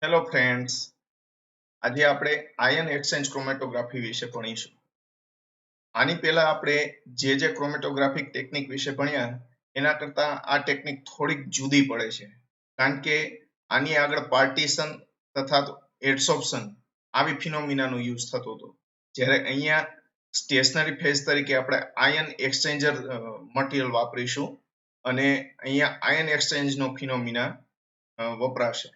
Hello friends, આજે આપણે ion exchange chromatography વિશે ભણીશું. આની પહેલા આપણે જે ક્રોમેટોગ્રાફિક ટેકનિક વિશે ભણ્યા એના કરતા આ ટેકનિક થોડીક જુદી પડે છે, કારણ કે આની આગળ પાર્ટીશન તથા એડસોર્પ્શન આવી ફિનોમિનાનો યુઝ થતો હતો, જ્યારે અહીંયા સ્ટેશનરી ફેઝ તરીકે આપણે આયન એક્સચેન્જર મટીરિયલ વાપરીશું અને અહીંયા આયન એક્સચેન્જનો ફિનોમિના વપરાશે.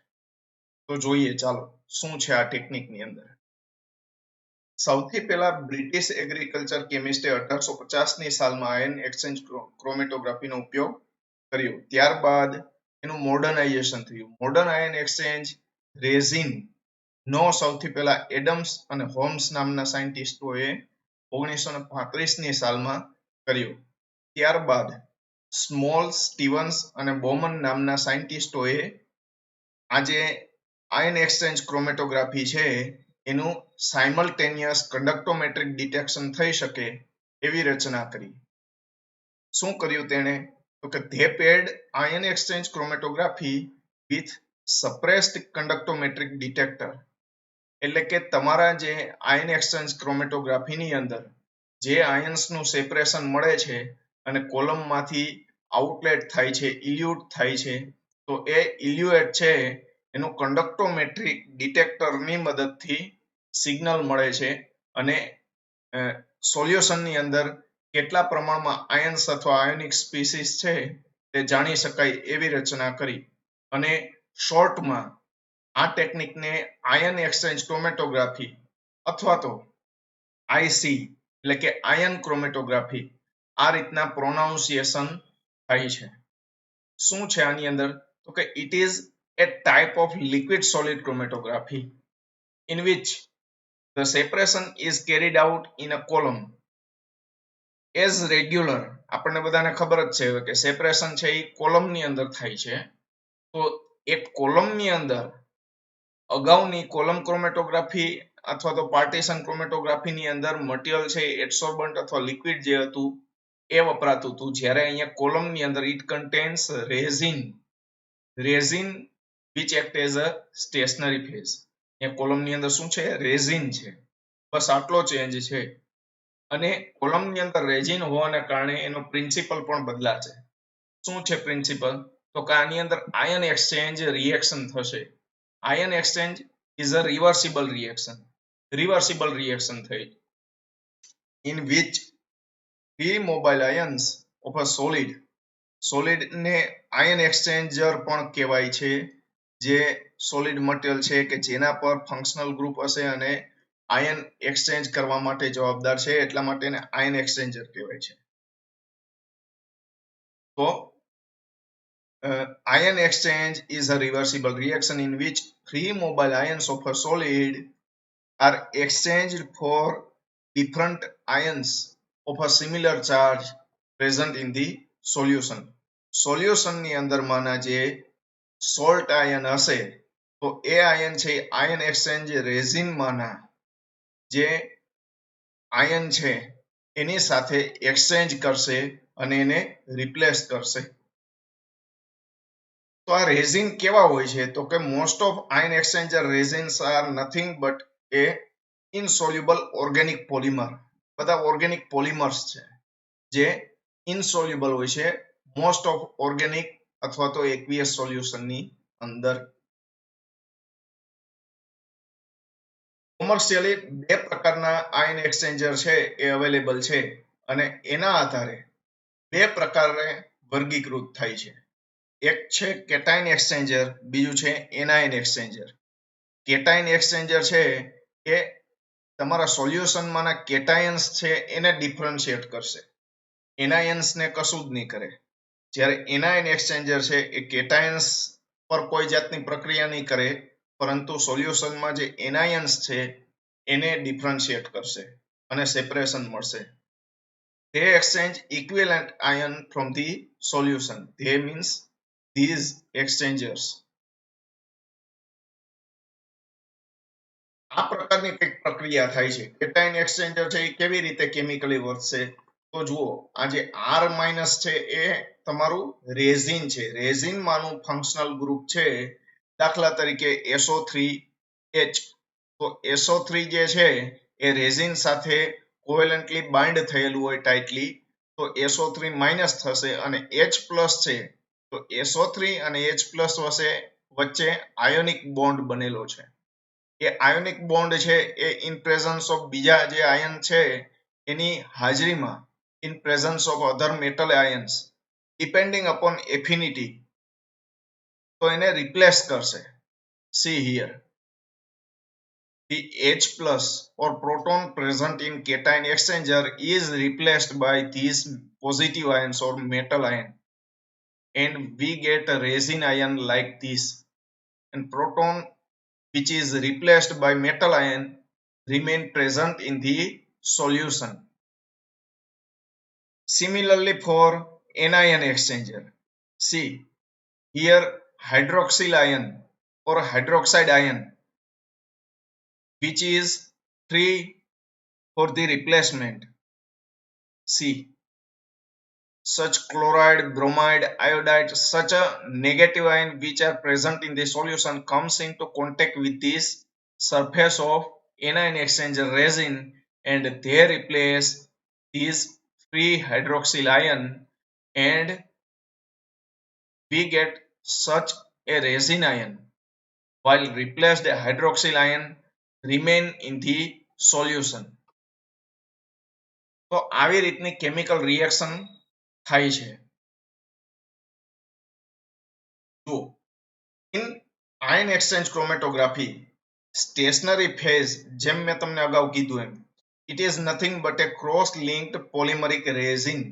તો જોઈએ ચાલો શું છે આ ટેકનિકની અંદર. સૌથી પહેલા બ્રિટિશ એગ્રીકલ્ચર કેમિસ્ટે 1850 ની સાલમાં આયન એક્સચેન્જ ક્રોમેટોગ્રાફીનો ઉપયોગ કર્યો. ત્યારબાદ એનું મોડર્નાઇઝેશન થયું. મોડર્ન આયન એક્સચેન્જ રેઝિન નો સૌથી પહેલા એડમ્સ અને હોમ્સ નામના સાયન્ટિસ્ટોએ 1935 ની સાલમાં કર્યો. ત્યારબાદ સ્મોલ, સ્ટીવન્સ અને બોમન નામના સાયન્ટિસ્ટોએ આજે આયન એક્સચેન્જ ક્રોમેટોગ્રાફી છે એનું સાયમલ્ટેનિયસ કંડક્ટોમેટ્રિક ડિટેક્શન થઈ શકે એવી રચના કરી. શું કર્યું તેણે? તો કે they paired ion exchange chromatography with suppressed conductometric detector. એટલે કે તમારા જે આયન એક્સચેન્જ ક્રોમેટોગ્રાફીની અંદર જે આયન્સનું સેપરેશન મળે છે અને કોલમમાંથી આઉટલેટ થાય છે, ઇલ્યુટ થાય છે, તો એ ઇલ્યુએટ છે એનું કંડક્ટોમેટ્રિક ડિટેક્ટરની મદદથી સિગ્નલ મળે છે અને સોલ્યુશનની અંદર કેટલા પ્રમાણમાં આયન્સ અથવા આયોનિક સ્પીસીસ છે તે જાણી શકાય એવી રચના કરી. અને શોર્ટમાં આ ટેકનિકને આયન એક્સચેન્જ ક્રોમેટોગ્રાફી અથવા તો આઈસી એટલે કે આયન ક્રોમેટોગ્રાફી આ રીતના પ્રોનાઉન્સિએશન થાય છે. શું છે આની અંદર? તો કે it is a type of liquid solid chromatography in which the separation is carried out in a column as regular. આપણને બધાને ખબર જ છે કે સેપરેશન છે એ કોલમની અંદર થાય છે. તો એક કોલમની અંદર અગાઉની કોલમ ક્રોમેટોગ્રાફી અથવા તો પાર્ટીશન ક્રોમેટોગ્રાફીની અંદર મટીરિયલ છે એડસોર્બન્ટ અથવા લિક્વિડ જે હતું એ વપરાતું હતું, જ્યારે અહીંયા કોલમની અંદર it contains resin which act as a stationary phase. અહીંયા કોલમની અંદર શું છે? રેઝિન છે. બસ આટલો ચેન્જ છે. અને કોલમની અંદર રેઝિન હોવાને કારણે એનો પ્રિન્સિપલ પણ બદલાશે. શું છે પ્રિન્સિપલ? તો કે આની અંદર આયન એક્સચેન્જ રિએક્શન થશે. Ion exchange is a reversible reaction થઈ in which three mobile ions of a solid ને આયન એક્સચેન્જર પણ કહેવાય છે, જે સોલિડ મટીરિયલ છે કે જેના પર ફંક્શનલ ગ્રુપ હશે અને આયન એક્સચેન્જ કરવા માટે જવાબદાર છે, એટલા માટે એને આયન એક્સચેન્જર કહેવાય છે. તો ion exchange is a reversible reaction in which three mobile ions of a solid are exchanged for different ions of a similar charge present in the solution. સોલ્યુશનની અંદરમાંના જે સોલ્ટ આયન હશે તો એ ion છે ion exchange રેઝિનમાંના જે ion છે એની સાથે exchange કરશે અને એને રિપ્લેસ કરશે. તો આ રેઝિન કેવા હોય છે? તો કે most of ion exchanger resins are nothing but a insoluble organic polymer. બધા ઓર્ગેનિક પોલિમર્સ છે જે ઇનસોલ્યુબલ હોય છે મોસ્ટ ઓફ ઓર્ગેનિક અથવા તો એક્વિયસ સોલ્યુશનની અંદર. કોમર્શિયલી બે પ્રકારના આયન એક્સચેન્જર છે એ અવેલેબલ છે અને એના આધારે બે પ્રકારે વર્ગીકૃત થાય છે. એક છે કેટાયન એક્સચેન્જર, બીજું છે એનાયન એક્સચેન્જર. કેટાયન એક્સચેન્જર છે એ તમારા સોલ્યુશનમાંના કેટાયન્સ છે એને ડિફરન્શિએટ કરશે, એનાયન્સને કશું જ નહીં કરે. જ્યારે એનાયન એક્સચેન્જર છે એ કેટાયન્સ પર કોઈ જાતની પ્રક્રિયા નહીં કરે, પરંતુ સોલ્યુશનમાં જે એનાયન્સ છે એને ડિફરન્શિએટ કરશે અને સેપરેશન મળશે. They exchange equivalent ion from the solution. They means these exchangers. આ પ્રકારની કંઈક પ્રક્રિયા થાય છે. કેટાયન એક્સચેન્જર છે એ કેવી રીતે કેમિકલી વર્તશે? તો જુઓ, આ જે R માઇનસ છે એ તમારું રેઝિન છે. રેઝિનમાંનું ફંક્શનલ ગ્રુપ છે દાખલા તરીકે SO3H. તો SO3 જે છે એ રેઝિન સાથે કોવેલન્ટલી બાઇન્ડ થયેલું હોય ટાઇટલી, તો SO3 માઇનસ થશે અને H પ્લસ છે તો SO3 અને H પ્લસ વચ્ચે આયોનિક બોન્ડ બનેલો છે. એ આયોનિક બોન્ડ છે એ ઇન પ્રેઝન્સ ઓફ બીજા જે આયન છે એની હાજરીમાં, in presence of other metal ions depending upon affinity, તો એને રિપ્લેસ કરશે. See here, the H plus or proton present in cation exchanger is replaced by these positive ions or metal ion, and we get a resin ion like this. And proton which is replaced by metal ion remain present in the solution. Similarly for anion exchanger, see here hydroxyl ion or hydroxide ion which is free for the replacement. See, such chloride, bromide, iodide, such a negative ion which are present in the solution comes into contact with this surface of anion exchanger resin, and they replace this free hydroxyl ion, and we get such a resin ion, while replaced hydroxyl ion remain in the solution. તો આવી રીતની chemical reaction થાય છે. જુઓ, in ion exchange chromatography stationary phase, જેમ મેં તમને અગાઉ કીધું એમ, it is nothing but a cross linked polymeric resin.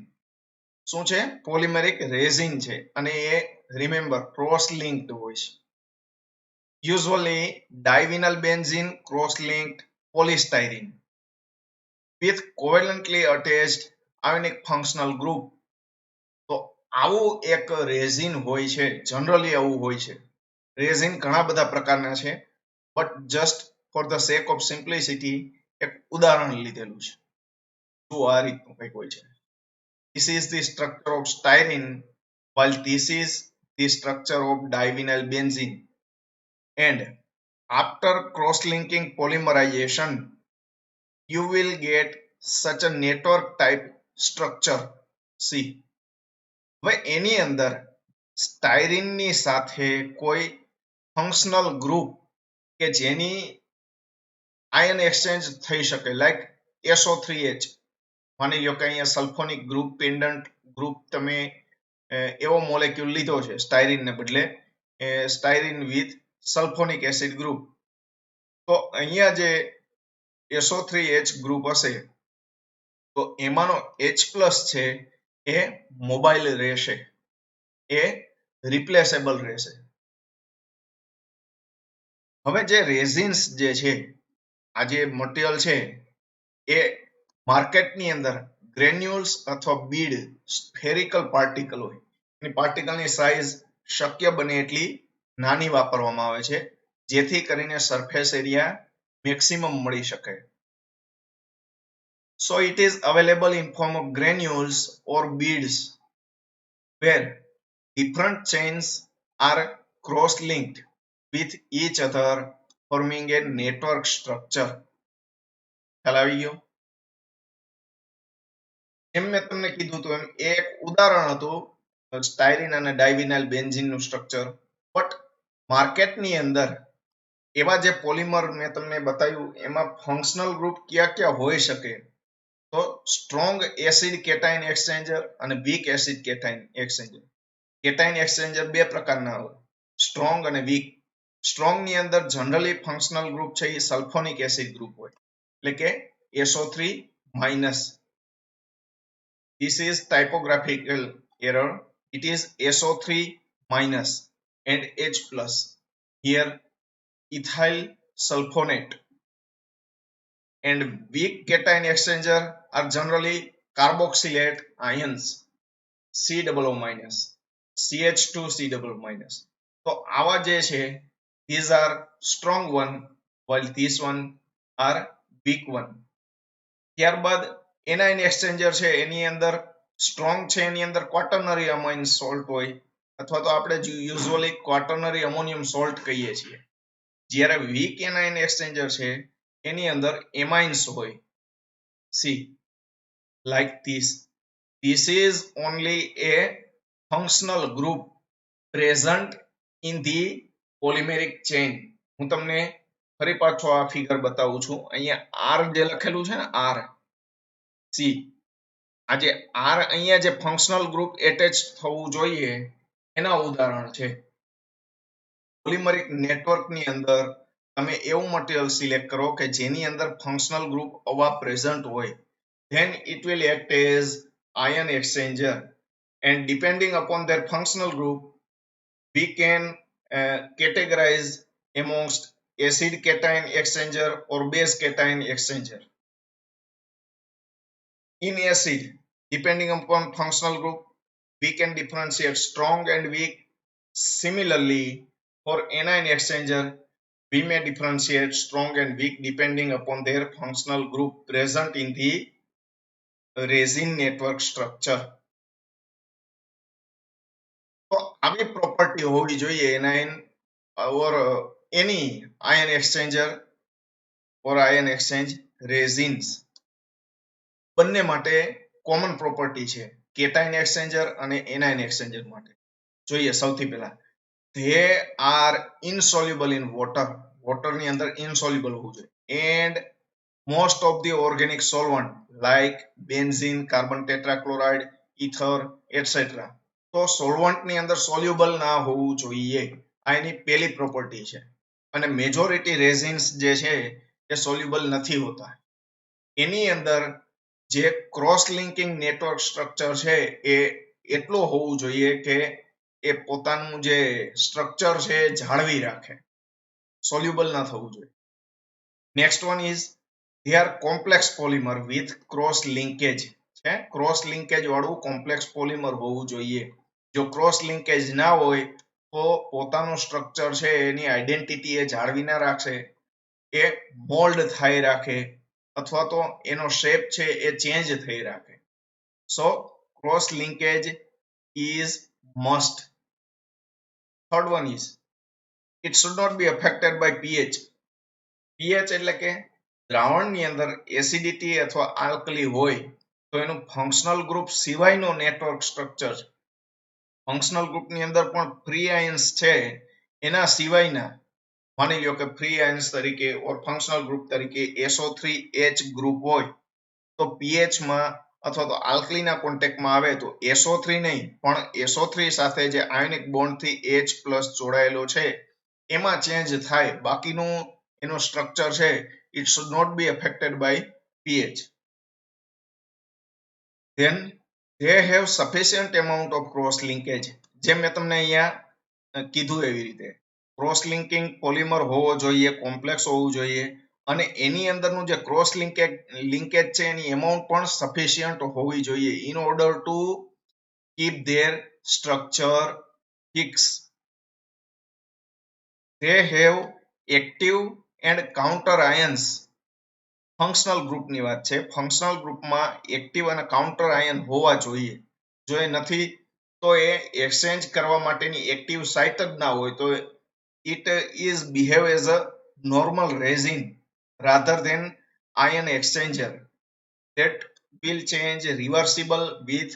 શું છે? પોલિમરિક રેઝિન છે અને એ રિમેમ્બર ક્રોસ લિંક્ડ હોય છે. Usually divinyl benzene cross linked polystyrene with covalently attached ionic functional group. તો આવું એક રેઝિન હોય છે, જનરલી આવું હોય છે. રેઝિન ઘણા બધા પ્રકારના છે, but just for the sec of simplicity એક ઉદાહરણ લીધેલું છે. તો આ રીતનું કંઈક હોય છે. This is the structure of styrene, while this is the structure of divinyl benzene. And after cross-linking polymerization, you will get such a network type structure. See, હવે એની અંદર સ્ટાયરીનની સાથે કોઈ ફંક્શનલ ગ્રુપ કે જેની આયન એક્સચેન્જ થઈ શકે, like SO3H. માની લો કે અહીંયા સલ્ફોનિક ગ્રુપ, પેન્ડન્ટ ગ્રુપ, તમે એવો મોલેક્યુલ લીધો છે સ્ટાયરીનને બદલે, styrene with sulphonic acid group. તો અહીંયા જે SO3H ગ્રુપ હશે તો એમાંનો H પ્લસ છે એ મોબાઈલ રહેશે, એ રિપ્લેસેબલ રહેશે. હવે જે રેઝિન્સ જે છે, આ જે મટીરિયલ છે એ માર્કેટની અંદર ગ્રેન્યુલ્સ અથવા બીડ સ્ફેરિકલ પાર્ટિકલ હોય, એની પાર્ટિકલની સાઇઝ શક્ય બને એટલી નાની વાપરવામાં આવે છે, જેથી કરીને સરફેસ એરિયા મેક્સિમમ મળી શકે. So it is available in form of granules or beads where different chains are cross-linked with each other forming a network structure. ખ્યાલ આવી ગયો? એમ મેં તમને કીધું હતું એમ એક ઉદાહરણ હતું સ્ટાયરીન અને ડાયવિનાઇલ બેન્ઝીનનું સ્ટ્રક્ચર. બટ માર્કેટની અંદર એવા જે પોલિમર મેં તમને બતાવ્યું એમાં ફંક્શનલ ગ્રુપ કયા કયા હોઈ શકે, તો સ્ટ્રોંગ એસિડ કેટાઇન એક્સચેન્જર અને વીક એસિડ કેટાઇન એક્સચેન્જર. કેટાઇન એક્સચેન્જર બે પ્રકારના હોય, સ્ટ્રોંગ અને વીક. સ્ટ્રોંગ ની અંદર જનરલી ફંક્શનલ ગ્રુપ છે એ સલ્ફોનિક એસિડ ગ્રુપ હોય, એટલે કે SO3 minus. This is typographical error. It is SO3 minus and H plus. Here ethyl sulfonate. And weak cation exchanger are generally carboxylate ions, C+O minus, CH2C+O minus. તો આવા જે છે these are strong one while these one are weak one. ત્યારબાદ એનાઇન exchanger છે એની અંદર strong છે, એની અંદર ક્વાટર્નરી અમાઇન salt હોય, અથવા તો આપણે યુઝ્યુઅલી ક્વાટર્નરી અમોનિયમ સોલ્ટ કહીએ છીએ. જ્યારે વીક એનાયન એક્સચેન્જર છે એની અંદર એમાઇન્સ હોય. C like this is only a functional group present in the polymeric chain. હું તમને ફરી પાછો આ ફિગર બતાવું છું. અહીંયા R જે લખેલું છે ને R સી આ જે R અહીંયા જે ફંક્શનલ ગ્રુપ એટેચ થવું જોઈએ એના ઉદાહરણ છે. પોલિમરિક નેટવર્ક ની અંદર તમે એવું મટીરિયલ સિલેક્ટ કરો કે જેની અંદર ફંક્શનલ ગ્રુપ અવા પ્રેઝન્ટ હોય. Then it will act as ion exchanger, and depending upon their functional group we can categorize amongst acid cation exchanger or base cation exchanger. In acid, depending upon functional group we can differentiate strong and weak. Similarly, for anion exchanger we may differentiate strong and weak depending upon their functional group present in the resin network structure. તો આવી property હોવી જોઈએ anion or any ion exchanger or ion exchange resins બંને માટે common property છે cation exchanger અને anion exchanger માટે. જોઈએ સૌથી પહેલા they are insoluble in water. Water ની અંદર ઇનસોલ્યુબલ હોવું જોઈએ. and most of the organic solvent like benzene, carbon tetrachloride, ether, etc. તો સોલ્વન્ટ ની અંદર સોલ્યુબલ ના હોવું જોઈએ. આ એની પહેલી પ્રોપર્ટી છે. અને મેજોરિટી રેઝિન્સ જે છે એ સોલ્યુબલ નથી હોતા. એની અંદર જે ક્રોસ લિંકિંગ નેટવર્ક સ્ટ્રક્ચર છે એ એટલું હોવું જોઈએ કે એ પોતાનું જે સ્ટ્રક્ચર છે એ જાળવી રાખે. સોલ્યુબલ ના થવું જોઈએ. Next one is they are complex polymer with cross linkage. છે ક્રોસ લિંકેજ વાળું કોમ્પ્લેક્સ પોલિમર હોવું જોઈએ. જો ક્રોસ લિંકેજ ના હોય તો પોતાનું સ્ટ્રક્ચર છે એની આઈડેન્ટિટી એ જાળવી ના રાખશે, એ મોલ્ડ થઈ રાખે અથવા તો એનો શેપ છે એ ચેન્જ થઈ રાખે. So cross linkage is must. Third one is it should not be affected by pH. pH એટલે કે દ્રાવણની અંદર એસિડિટી અથવા આલ્કલી હોય તો એનું ફંક્શનલ ગ્રુપ સિવાયનો નેટવર્ક સ્ટ્રક્ચર છે. ફંક્શનલ ગ્રુપની અંદર પણ ફ્રી આયન્સ છે એના સિવાયના માની લ્યો કે ફ્રી આયન્સ તરીકે ઓર ફંક્શનલ ગ્રુપ તરીકે SO3H ગ્રુપ હોય તો pH માં અથવા તો આલ્કલીના કોન્ટેક્ટમાં આવે તો SO3 નહીં પણ SO3 સાથે જે આયોનિક બોન્ડથી H+ જોડાયેલો છે એમાં ચેન્જ થાય. બાકીનું એનું સ્ટ્રક્ચર છે it should not be affected by pH. Then they have sufficient amount of cross linkage. જેમ મેં તમને અહીંયા કીધું એવી રીતે ક્રોસ લિંકિંગ પોલિમર હોવો જોઈએ, કોમ્પ્લેક્સ હોવું જોઈએ અને એની અંદરનું જે ક્રોસ લિંકેજ છે એની એમાઉન્ટ પણ સફિશિયન્ટ હોવી જોઈએ in order to keep their structure fixed. They have active and counter ions. Functional ગ્રુપની વાત છે. ફંક્શનલ ગ્રુપમાં એક્ટિવ અને કાઉન્ટર આયન હોવા જોઈએ. જો એ નથી તો એ એક્સચેન્જ કરવા માટેની એક્ટિવ સાઇટ જ ના હોય તો it is behave as a normal resin rather than ion exchanger that will change reversible with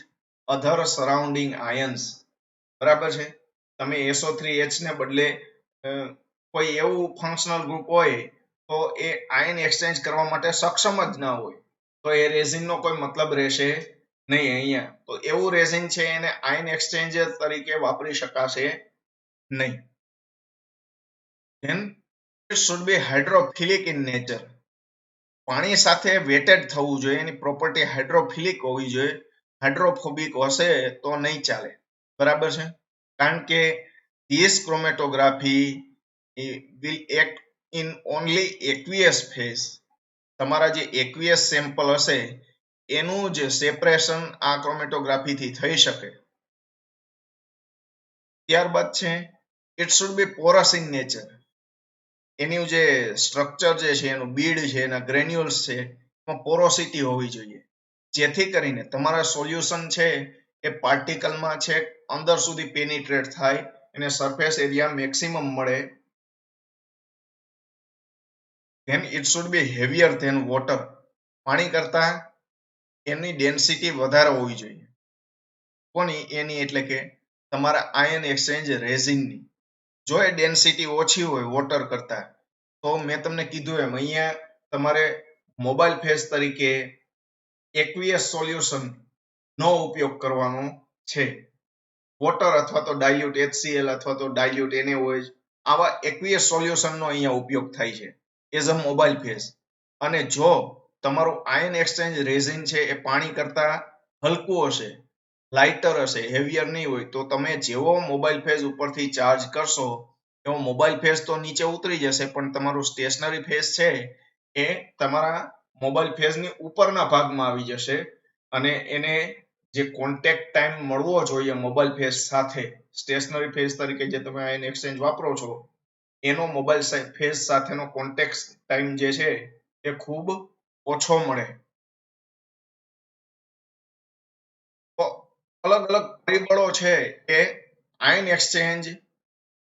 other surrounding ions. બરાબર છે. તમે SO3H ને બદલે કોઈ એવું ફંક્શનલ ગ્રુપ હોય તો એ આયન એક્સચેન્જ કરવા માટે સક્ષમ જ ના હોય તો એ રેઝિનનો કોઈ મતલબ રહેશે નહીં અહીંયા. તો એવું રેઝિન છે એને આયન એક્સચેન્જર તરીકે વાપરી શકાશે નહીં. Then it should be hydrophilic in nature. પાણી સાથે વેટેડ થવું જોઈએ. એની પ્રોપર્ટી હાઇડ્રોફિલિક હોવી જોઈએ. હાઇડ્રોફોબિક હશે તો નહીં ચાલે. બરાબર છે. કારણ કે this chromatography will act in only aqueous phase. તમારા જે aqueous સેમ્પલ હશે એનું જ સેપરેશન આ ક્રોમેટોગ્રાફીથી થઈ શકે. ત્યારબાદ છે it should be porous in nature. એનું જે સ્ટ્રક્ચર જે છે એનું બીડ છે એના ગ્રેન્યુલ્સ છે એમાં પોરોસિટી હોવી જોઈએ જેથી કરીને તમારા સોલ્યુશન છે એ પાર્ટિકલમાં છે અંદર સુધી પેનિટ્રેટ થાય અને સરફેસ એરિયા મેક્સિમમ મળે, then it should be heavier than water. પાણી કરતા એની ડેન્સિટી વધારે હોવી જોઈએ. કોની? એની એટલે કે તમારા આયન એક્સચેન્જ રેઝિનની. જો એ ડેન્સિટી ઓછી હોય વોટર કરતા, તો મેં તમને કીધું એમ અહીંયા તમારે મોબાઈલ ફેઝ તરીકે એક્વિયસ સોલ્યુશન નો ઉપયોગ કરવાનો છે. વોટર અથવા તો ડાયલ્યુટ HCl અથવા તો ડાયલ્યુટ NaOH આવા એક્વિયસ સોલ્યુશનનો અહીંયા ઉપયોગ થાય છે એઝ અ મોબાઈલ ફેઝ. અને જો તમારું આયન એક્સચેન્જ રેઝિન છે એ પાણી કરતા હલકું હશે, લાઇટર હશે, હેવિયર નહીં હોય, તો તમે જેવો મોબાઈલ ફેઝ ઉપરથી ચાર્જ કરશો એવો મોબાઈલ ફેઝ તો નીચે ઉતરી જશે, પણ તમારું સ્ટેશનરી ફેઝ છે એ તમારા મોબાઈલ ફેઝની ઉપરના ભાગમાં આવી જશે અને એને જે કોન્ટેક્ટ ટાઈમ મળવો જોઈએ મોબાઈલ ફેઝ સાથે, સ્ટેશનરી ફેઝ તરીકે જે તમે આયન એક્સચેન્જ વાપરો છો એનો મોબાઈલ ફેઝ સાથેનો કોન્ટેક્ટ ટાઈમ જે છે એ ખૂબ ઓછો મળે. તો અલગ અલગ પરિબળો છે એ આયન એક્સચેન્જ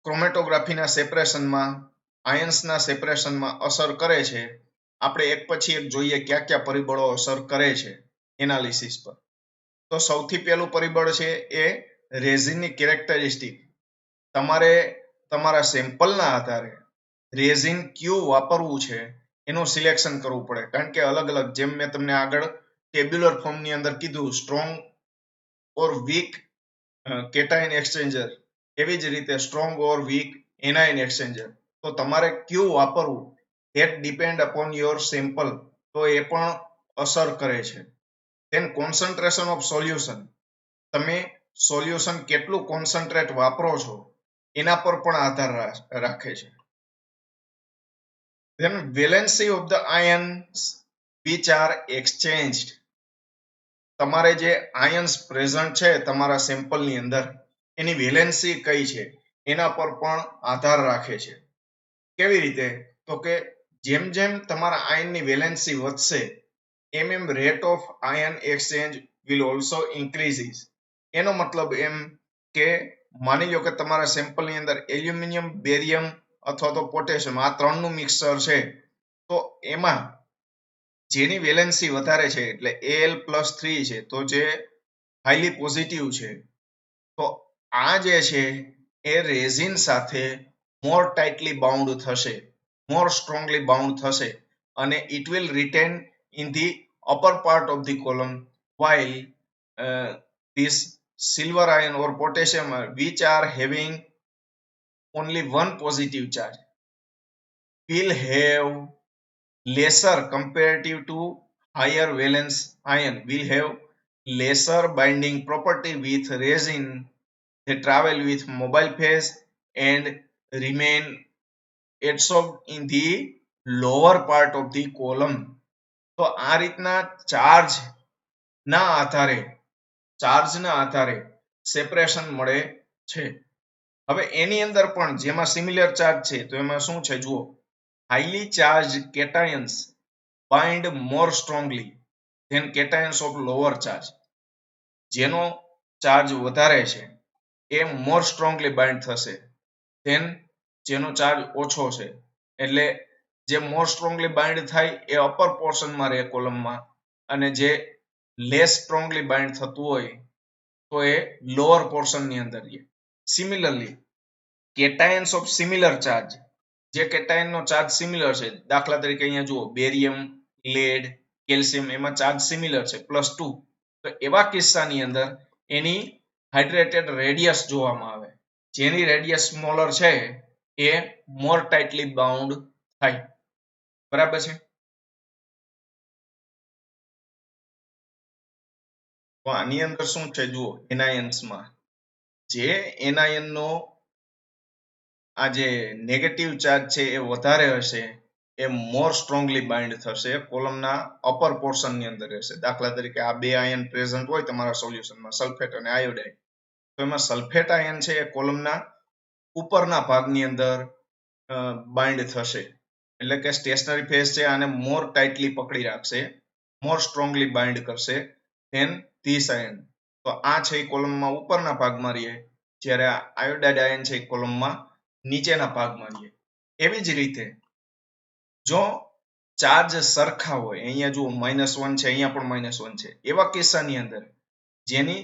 ક્રોમેટોગ્રાફીના સેપરેશનમાં, આયન્સના સેપરેશનમાં અસર કરે છે. આપણે એક પછી એક જોઈએ કયા કયા પરિબળો અસર કરે છે એનાલિસિસ પર. તો સૌથી પહેલું પરિબળ છે એ રેઝિનની કેરેક્ટરિસ્ટિક. તમારે તમારા સેમ્પલના આધારે રેઝિન કયું વાપરવું છે એનું સિલેક્શન કરવું પડે, કારણ કે અલગ અલગ, જેમ મેં તમને આગળ ટેબ્યુલર ફોર્મની અંદર કીધું strong or weak cation exchanger, એવી જ રીતે strong or weak anion exchanger. તો તમારે કયું વાપરવું that depend upon your sample, તો એ પણ અસર કરે છે. ધેન કોન્સન્ટ્રેશન ઓફ સોલ્યુશન, તમે સોલ્યુશન કેટલું કોન્સન્ટ્રેટ વાપરો છો એના પર પણ આધાર રાખે છે. Then valency of the ions which are exchanged, તમારે જે આયન્સ પ્રેઝન્ટ છે તમારા સેમ્પલની અંદર એની વેલેન્સી કઈ છે એના પર પણ આધાર રાખે છે. કેવી રીતે? તો કે જેમ જેમ તમારા આયનની વેલેન્સી વધશે એમ એમ rate of ion exchange will also increases. એનો મતલબ એમ કે માની લો કે તમારા સેમ્પલની અંદર એલ્યુમિનિયમ, બેરિયમ અથવા તો પોટેશિયમ આ ત્રણનું મિક્સચર છે, તો એમાં જેની વેલેન્સી વધારે છે એટલે Al+3 છે, તો જે હાઈલી પોઝિટિવ છે, તો આ જે છે એ રેઝિન સાથે મોર ટાઇટલી બાઉન્ડ થશે, મોર સ્ટ્રોંગલી બાઉન્ડ થશે અને it will written in the upper part of the column, while this silver ion or potassium which are having only one positive charge will have lesser comparative to higher valence ion, will have lesser binding property with resin. They travel with mobile phase and remain adsorbed in the lower part of the column. તો આ રીતના ચાર્જના આધારે separation મળે છે. હવે એની અંદર પણ જેમાં સિમિલર ચાર્જ છે તો એમાં શું છે જુઓ, highly charged cations bind more strongly than cations of lower charge. જેનો ચાર્જ વધારે છે એ મોર સ્ટ્રોંગલી બાઇન્ડ થશે ધેન જેનો ચાર્જ ઓછો છે. એટલે જે મોર સ્ટ્રોંગલી બાઇન્ડ થાય એ અપર પોર્શનમાં રહે કોલમમાં, અને જે લેસ સ્ટ્રોંગલી બાઇન્ડ થતું હોય તો એ લોઅર પોર્શનની અંદર રહે. સિમિલરલી કેટાયન્સ ઓફ સિમિલર ચાર્જ, જે કેટાયનનો ચાર્જ સિમિલર છે, દાખલા તરીકે અહીંયા જુઓ બેરિયમ, લેડ, કેલ્શિયમ, એમાં ચાર્જ સિમિલર છે +2, તો એવા કિસ્સાની અંદર એની હાઇડ્રેટેડ રેડિયસ જોવામાં આવે, જેની રેડિયસ સ્મોલર છે એ મોર ટાઇટલી બાઉન્ડ થાય. બરાબર છે? તો આની અંદર શું છે જુઓ, એનાયન્સમાં જે એનાયનનો આ જે નેગેટિવ ચાર્જ છે એ વધારે હશે એ મોર સ્ટ્રોંગલી બાઇન્ડ થશે, કોલમના અપર પોર્શનની અંદર રહેશે. દાખલા તરીકે આ બે આયન પ્રેઝન્ટ હોય તમારા સોલ્યુશનમાં, સલ્ફેટ અને આયોડાઇન, તો એમાં સલ્ફેટ આયન છે એ કોલમના ઉપરના ભાગની અંદર બાઇન્ડ થશે, એટલે કે સ્ટેશનરી ફેઝ છે આને મોર ટાઇટલી પકડી રાખશે, મોર સ્ટ્રોંગલી બાઇન્ડ કરશે ધેન ધીસ આયન. તો આ છે એ કોલમમાં ઉપરના ભાગમાં રહે, જ્યારે આયોડાઇડ આયન છે એ કોલમમાં નીચેના ભાગમાં રહે. એવી જ રીતે જો ચાર્જ સરખા હોય, અહીંયા જુઓ -1 છે, અહીંયા પણ -1 છે, એવા કિસ્સાની અંદર જેની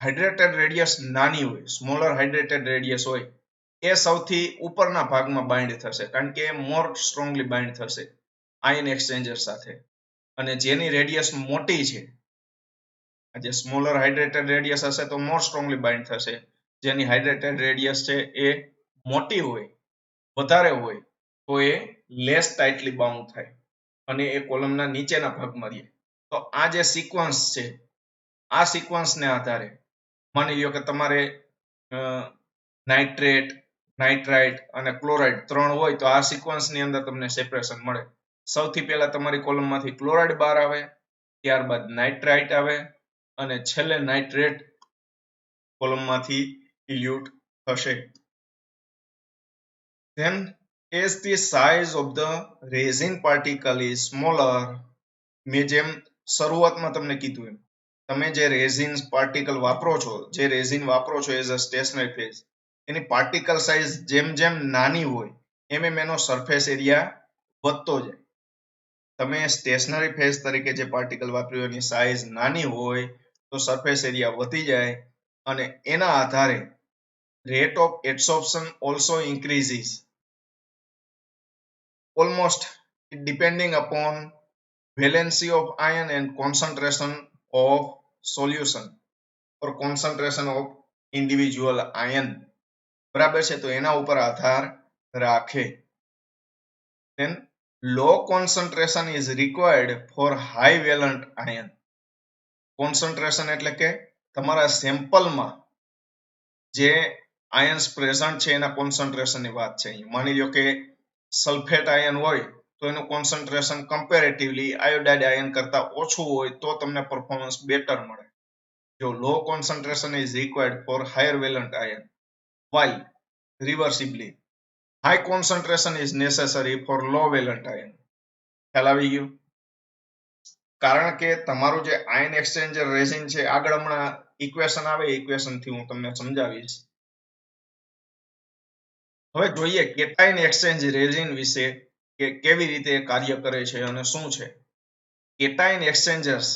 હાઇડ્રેટેડ રેડિયસ નાની હોય, સ્મોલર હાઇડ્રેટેડ રેડિયસ હોય, એ સૌથી ઉપરના ભાગમાં બાઇન્ડ થશે, કારણ કે એ મોર સ્ટ્રોંગલી બાઇન્ડ થશે આયન એક્સચેન્જર સાથે. અને જેની રેડિયસ મોટી છે, જે સ્મોલર હાઇડ્રેટેડ રેડિયસ હશે તો મોર સ્ટ્રોંગલી બાઇન્ડ થશે. જેની હાઇડ્રેટેડ રેડિયસ છે એ મોટી હોય, વધારે હોય, તો એ લેસ ટાઇટલી બાઉન્ડ થાય અને એ કોલમના નીચેના ભાગમાં રહે. તો આ જે સિક્વન્સ છે, આ સિક્વન્સને આધારે માની લ્યો કે તમારે નાઇટ્રેટ, નાઇટ્રાઇટ અને ક્લોરાઇડ 3 હોય તો આ સિક્વન્સની અંદર તમને સેપરેશન મળે. સૌથી પહેલા તમારી કોલમમાંથી ક્લોરાઇડ બહાર આવે, ત્યારબાદ નાઇટ્રાઇટ આવે અને છેલ્લે નાઇટ્રેટ કોલમમાંથી ઇલ્યુટ થશે. Then as the size of the resin particle is smaller, મેં જેમ શરૂઆતમાં તમને કીધું એમ, તમે જે રેઝિન પાર્ટિકલ વાપરો છો, જે રેઝિન વાપરો છો એઝ અ સ્ટેશનરી ફેઝ, એની પાર્ટિકલ સાઇઝ જેમ જેમ નાની હોય એમ એમ એનો સરફેસ એરિયા વધતો જાય. તમે સ્ટેશનરી ફેઝ તરીકે જે પાર્ટિકલ વાપર્યું એની સાઇઝ નાની હોય તો સરફેસ એરિયા વધી જાય અને એના આધારે rate of adsorption also increases almost depending upon valency of ion and concentration of solution or concentration of individual ion. બરાબર છે, તો એના ઉપર આધાર રાખે. Then low concentration is required for high valent ion. concentration એટલે કે તમારા સેમ્પલમાં જે આયન્સ પ્રેઝન્ટ છે એના કોન્સન્ટ્રેશનની વાત છે. માની લો કે સલ્ફેટ આયન હોય તો એનું કોન્સન્ટ્રેશન કમ્પેરેટિવલી આયોડાઇડ આયન કરતા ઓછું હોય તો તમને પરફોર્મન્સ બેટર મળે. જો low concentration is required for higher valent ion, while reversibly high concentration is necessary for low valent ion. ખ્યાલ આવી ગયો? કારણ કે તમારું જે આયન એક્સચેન્જર રેઝિન છે, આગળ હમણાં ઇક્વેશન આવે, ઇક્વેશન થી હું તમને સમજાવીશ. હવે જોઈએ કેટાયન એક્સચેન્જ રેઝિન વિશે કે કેવી રીતે કાર્ય કરે છે અને શું છે. Cation exchangers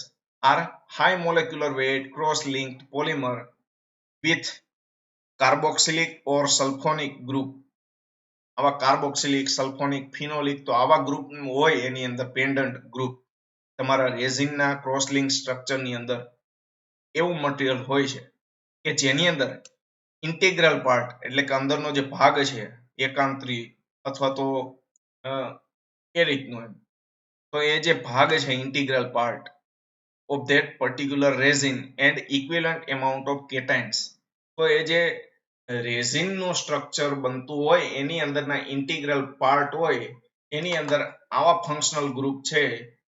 are high molecular weight cross linked polymer with carboxylic or sulphonic group. આવા કાર્બોક્સિલિક, સલ્ફોનિક, ફિનોલિક, તો આવા ગ્રુપ હોય એની અંદર પેન્ડન્ટ ગ્રુપ તમારા રેઝિનના ક્રોસ લિંક સ્ટ્રક્ચરની અંદર એવું મટીરિયલ હોય છે કે જેની અંદર ઇન્ટિગ્રલ પાર્ટ એટલે કે અંદરનો જે ભાગ છે એકાંતરી અથવા તો એ રીતનું એમ, તો એ જે ભાગ છે integral part of that particular resin and equivalent amount of cations, તો એ જે રેઝિનનું સ્ટ્રક્ચર બનતું હોય એની અંદરના ઇન્ટિગ્રલ પાર્ટ હોય એની અંદર આવા ફંક્શનલ ગ્રુપ છે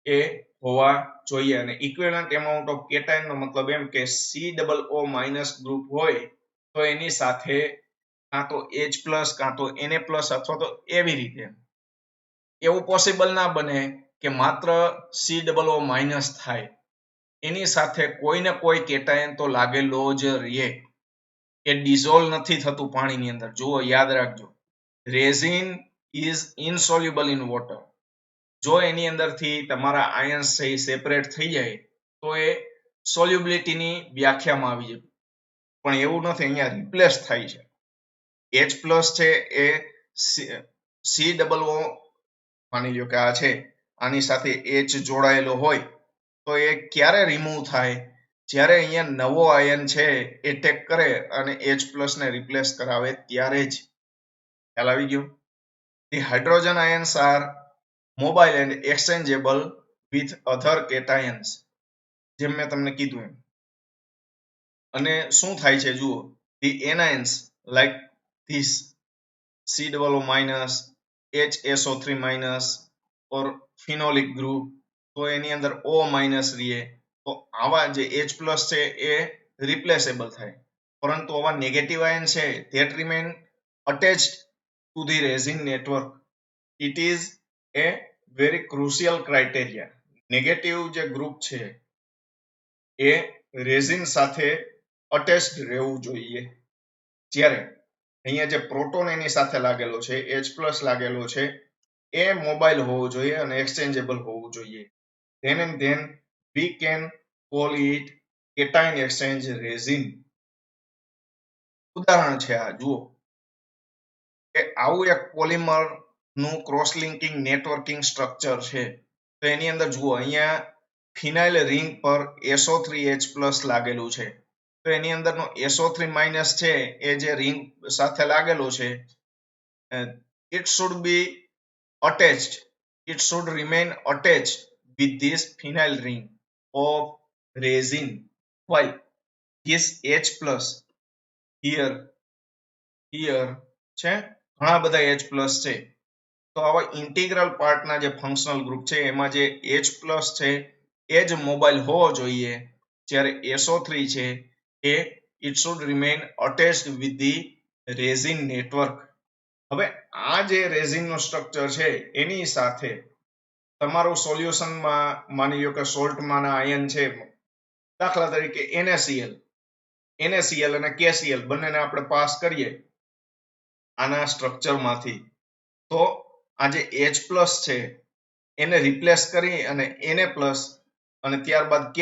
એ હોવા જોઈએ. અને ઇક્વિવેલન્ટ એમાઉન્ટ ઓફ કેટાયન નો મતલબ એમ કે COO- ગ્રુપ હોય તો એની સાથે કાં તો H+ કાં તો Na+ અથવા તો એવી રીતે. એવું પોસિબલ ના બને કે માત્ર COO- થાય, એની સાથે કોઈને કોઈ કેટાયન તો લાગેલો જ રહે. એ ડિઝોલ્વ નથી થતું પાણીની અંદર. જુઓ, યાદ રાખજો, રેઝિન ઇઝ ઇનસોલ્યુબલ ઇન વોટર. જો એની અંદરથી તમારા આયન્સ છે એ સેપરેટ થઈ જાય તો એ સોલ્યુબિલિટીની વ્યાખ્યામાં આવી જાય, પણ એવું નથી, અહીંયા રિપ્લેસ થાય છે. H+ છે એ COO માની લો કે આ છે, આની સાથે H જોડાયેલો હોય તો એ ક્યારે રિમૂવ થાય? જ્યારે અહીંયા નવો આયન છે એ ટેક કરે અને H+ ને રિપ્લેસ કરાવે ત્યારે જ. ખ્યાલ આવી ગયો? The hydrogen ions are mobile and exchangeable with other cations, જેમ મેં તમને કીધું એમ. અને શું થાય છે જુઓ, the anions like this COO-, HSO3- or phenolic group, તો એની અંદર O- રહે, તો આવા જે H+ છે એ રિપ્લેસેબલ થાય. પરંતુ આવા નેગેટિવ આયન છે that remain attached to the resin network. It is a very crucial criteria. Negative જે ગ્રુપ છે એ રેઝિન સાથે અટેચ્ડ રહેવું જોઈએ. જ્યારે અહીંયા જે પ્રોટોન એની સાથે લાગેલો છે H+ લાગેલો છે એ મોબાઈલ હોવો જોઈએ અને એક્સચેન્જેબલ હોવું જોઈએ. then we can call it cation exchange resin. ઉદાહરણ છે આ જુઓ કે આવું એક પોલિમર નું ક્રોસ લિંકિંગ નેટવર્કિંગ સ્ટ્રક્ચર છે. તો એની અંદર જુઓ અહીંયા ફિનાઇલ રિંગ પર SO3H+ લાગેલું છે. તો એની અંદરનો SO3- છે એ જે રિંગ સાથે લાગેલો છે it should be attached, it should remain attached with this phenyl ring of resin, while this H+ here છે ઘણા બધા H+ છે. તો આવા ઇન્ટિગ્રલ પાર્ટના જે ફંક્શનલ ગ્રુપ છે એમાં જે H+ છે એ જ મોબાઈલ હોવો જોઈએ, જ્યારે SO3 છે એ it should remain attached with the resin network. હવે આ જે રેઝિન નું સ્ટ્રક્ચર છે એની સાથે તમારું સોલ્યુશનમાં માની લો કે સોલ્ટમાં આયન છે, દાખલા તરીકે NaCl અને KCl બંનેને આપણે પાસ કરીએ આના સ્ટ્રક્ચરમાંથી, તો આ જે H+ છે એને રિપ્લેસ કરી અને Na+ અને ત્યારબાદ K+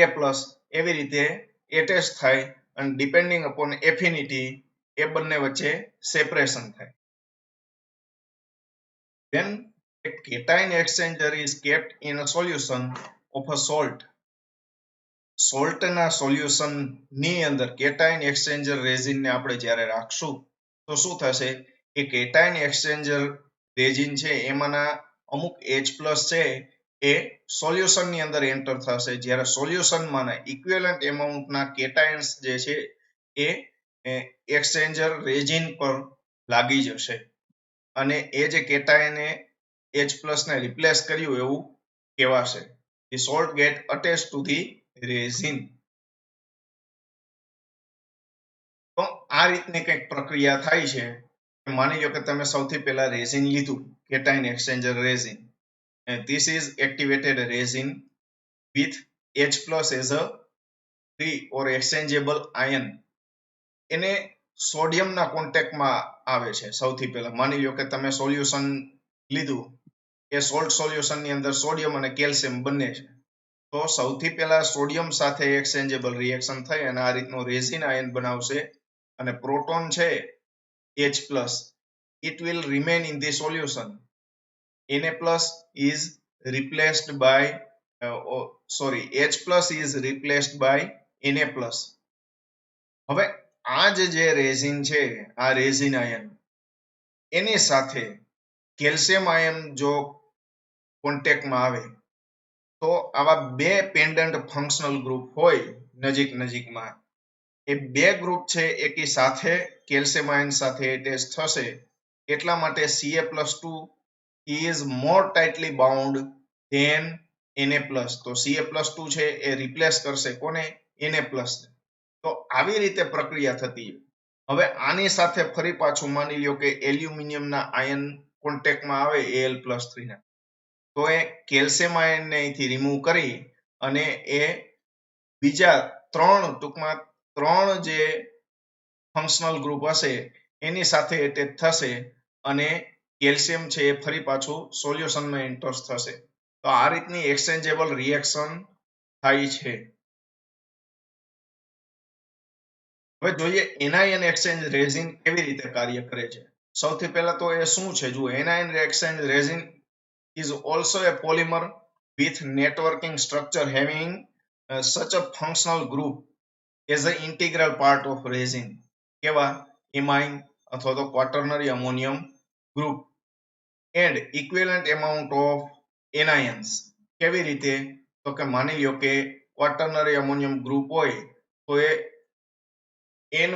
એવી રીતે એટેચ થાય અને ડિપેન્ડિંગ અપોન એફિનિટી એ બંને વચ્ચે સેપરેશન થાય. When a cation exchanger is kept in a solution of a salt, સોલ્ટના સોલ્યુશન ની અંદર કેટાયન એક્સચેન્જર રેઝિન ને આપણે જ્યારે રાખશું તો શું થશે કે કેટાયન એક્સચેન્જર રેઝિન છે એમાંના અમુક H+ છે એ સોલ્યુશન ની અંદર એન્ટર થશે, જ્યારે સોલ્યુશનમાંના ઇક્વિવેલન્ટ એમાઉન્ટના કેટાયન્સ જે છે એ એક્સચેન્જર રેઝિન પર લાગી જશે અને એ જે કેટાયને H+ ને રિપ્લેસ કર્યું એવું કહેવાશે. The salt get attached to the resin. તો આ રીતની કંઈક પ્રક્રિયા થાય છે. માની લો કે તમે સૌથી પહેલા રેઝિન લીધું, cation exchanger resin, and this is activated resin with H+ as a free or exchangeable ion. એને સોડિયમના કોન્ટેક્ટમાં આવે છે. સૌથી પહેલા માની લો કે તમે સોલ્યુશન લીધું, એ સોલ્ટ સોલ્યુશનની અંદર સોડિયમ અને કેલ્શિયમ બંને છે, તો સૌથી પહેલા સોડિયમ સાથે એક્સચેન્જેબલ રિએક્શન થઈ અને આ રીતનો રેઝિન આયન બનાવશે અને પ્રોટોન છે H+ it will remain in the solution. Na+ is replaced by H+ is replaced by Na+. હવે આ જે રેઝિન છે, આ રેઝિન આયન એની સાથે કેલ્શિયમ આયન જો કોન્ટેક્ટમાં આવે તો આવા બે પેન્ડન્ટ ફંક્શનલ ગ્રુપ હોય નજીકમાં, એ બે ગ્રુપ છે એકી સાથે કેલ્શિયમ આયન સાથે એટેચ થશે, એટલા માટે Ca+2 is more tightly bound than Na+. તો Ca+2 છે એ રિપ્લેસ કરશે કોને? Na+. તો આવી રીતે પ્રક્રિયા થતી. હવે આની સાથે ફરી પાછું માની લ્યો કે એલ્યુમિનિયમના આયન કોન્ટેક્ટમાં આવે Al+3 ના, તો એ કેલ્શિયમ આયનને અહીંથી રિમૂવ કરી અને એ બીજા ત્રણ જે ફંક્શનલ ગ્રુપ હશે એની સાથે એટેચ થશે અને કેલ્શિયમ છે એ ફરી પાછું સોલ્યુશનમાં એન્ટર થશે. તો આ રીતની એક્સચેન્જેબલ રિએક્શન થાય છે. હવે જોઈએ એનાયન એક્સચેન્જ રેઝિન કેવી રીતે કાર્ય કરે છે. સૌથી પહેલા તો એ શું છે જુઓ, anion exchange resin is also a polymer with networking structure having such a functional group as an integral part of resin. કેવા? imine અથવા તો quaternary ammonium group and equivalent amount of anions. કેવી રીતે? તો કે માની લ્યો કે quaternary ammonium group હોય તો એ N+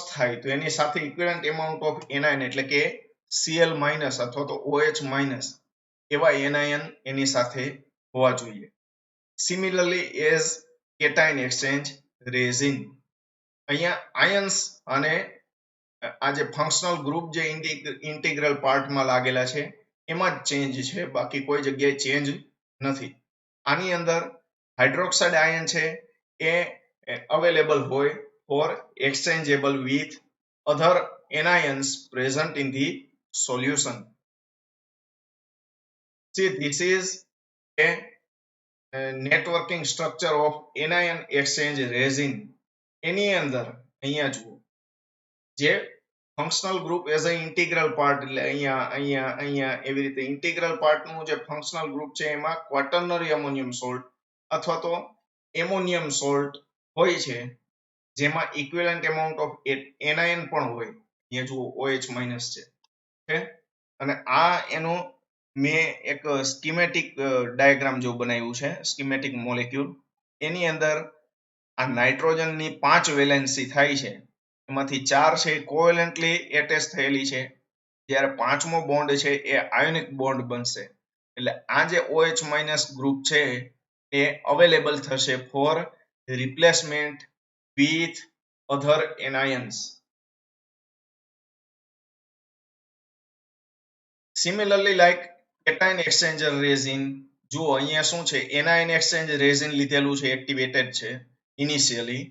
થાય તો એની સાથે equivalent amount of anion એટલે કે Cl- અથવા તો OH- એવા એનાયન એની સાથે હોવા જોઈએ. Similarly as cation exchange resin, અહીંયા આયન્સ અને આ જે ફંક્શનલ ગ્રુપ જે ઇન્ટિગ્રલ પાર્ટમાં લાગેલા છે એમાં જ ચેન્જ છે, બાકી કોઈ જગ્યાએ ચેન્જ નથી. આની અંદર હાઇડ્રોક્સાઇડ આયન છે એ available હોય for exchangeable with other anions present in the solution. See, this is a networking structure of anion exchange resin. એની અંદર અહીંયા જુઓ જે functional group as a integral part, એટલે અહીંયા અહીંયા અહીંયા એવી રીતે ઇન્ટિગ્રલ પાર્ટનું જે ફંક્શનલ ગ્રુપ છે એમાં ક્વાટર્નરી એમોનિયમ સોલ્ટ અથવા તો એમોનિયમ સોલ્ટ હોય છે, જેમાં ઇક્વિવેલન્ટ એમાઉન્ટ ઓફ એનાયન પણ હોય. અહીંયા જુઓ OH માઇનસ છે અને આ એનું મેં એક સ્કીમેટિક ડાયાગ્રામ જેવું બનાવ્યું છે, સ્કીમેટિક મોલેક્યુલ. એની અંદર આ નાઇટ્રોજનની 5 વેલેન્સી થાય છે, એમાંથી 4 છે કોવેલેન્ટલી એટેચ થયેલી છે, જ્યારે 5મો બોન્ડ છે એ આયોનિક બોન્ડ બનશે. એટલે આ જે OH માઇનસ ગ્રુપ છે એ અવેલેબલ થશે for replacement with other anions. Similarly like cation exchanger resin, જુઓ અહીંયા શું છે, એનાયન એક્સચેન્જ રેઝિન લીધેલું છે, એક્ટિવેટેડ છે ઇનિશિયલી.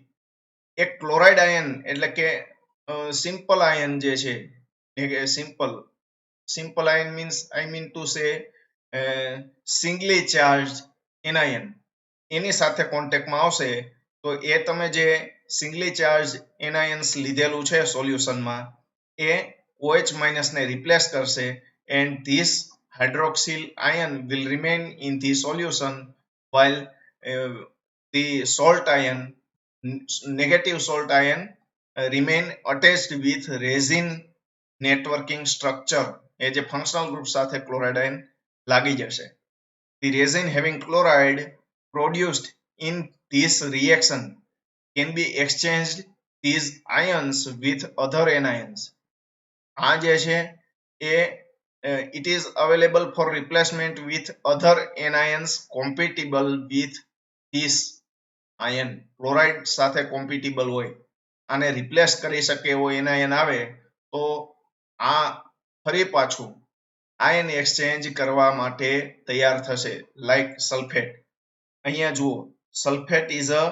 એક ક્લોરાઇડ આયન એટલે કે સિમ્પલ આયન જે છે, simple ion means I mean to say singly charged anion, એની સાથે કોન્ટેક્ટમાં આવશે તો એ તમે જે સિંગલી ચાર્જ એનાયન્સ લીધેલું છે સોલ્યુશનમાં એ OH માઇનસ ને રિપ્લેસ કરશે, and this hydroxyl ion will remain in the solution while the salt ion, negative salt ion remain attached with resin networking structure. એ જે ફંક્શનલ ગ્રુપ સાથે ક્લોરાઇડ આયન લાગી જશે. The resin having chloride produced in this reaction can be exchanged these ions with other anions. આ જે છે એ it is available for replacement with other anions compatible with this ion. Chloride સાથે compatible હોય, આને replace કરી શકે એવો anion આવે તો આ ફરી પાછું આયન એક્સચેન્જ કરવા માટે તૈયાર થશે. લાઈક સલ્ફેટ, અહીંયા જુઓ sulphate is a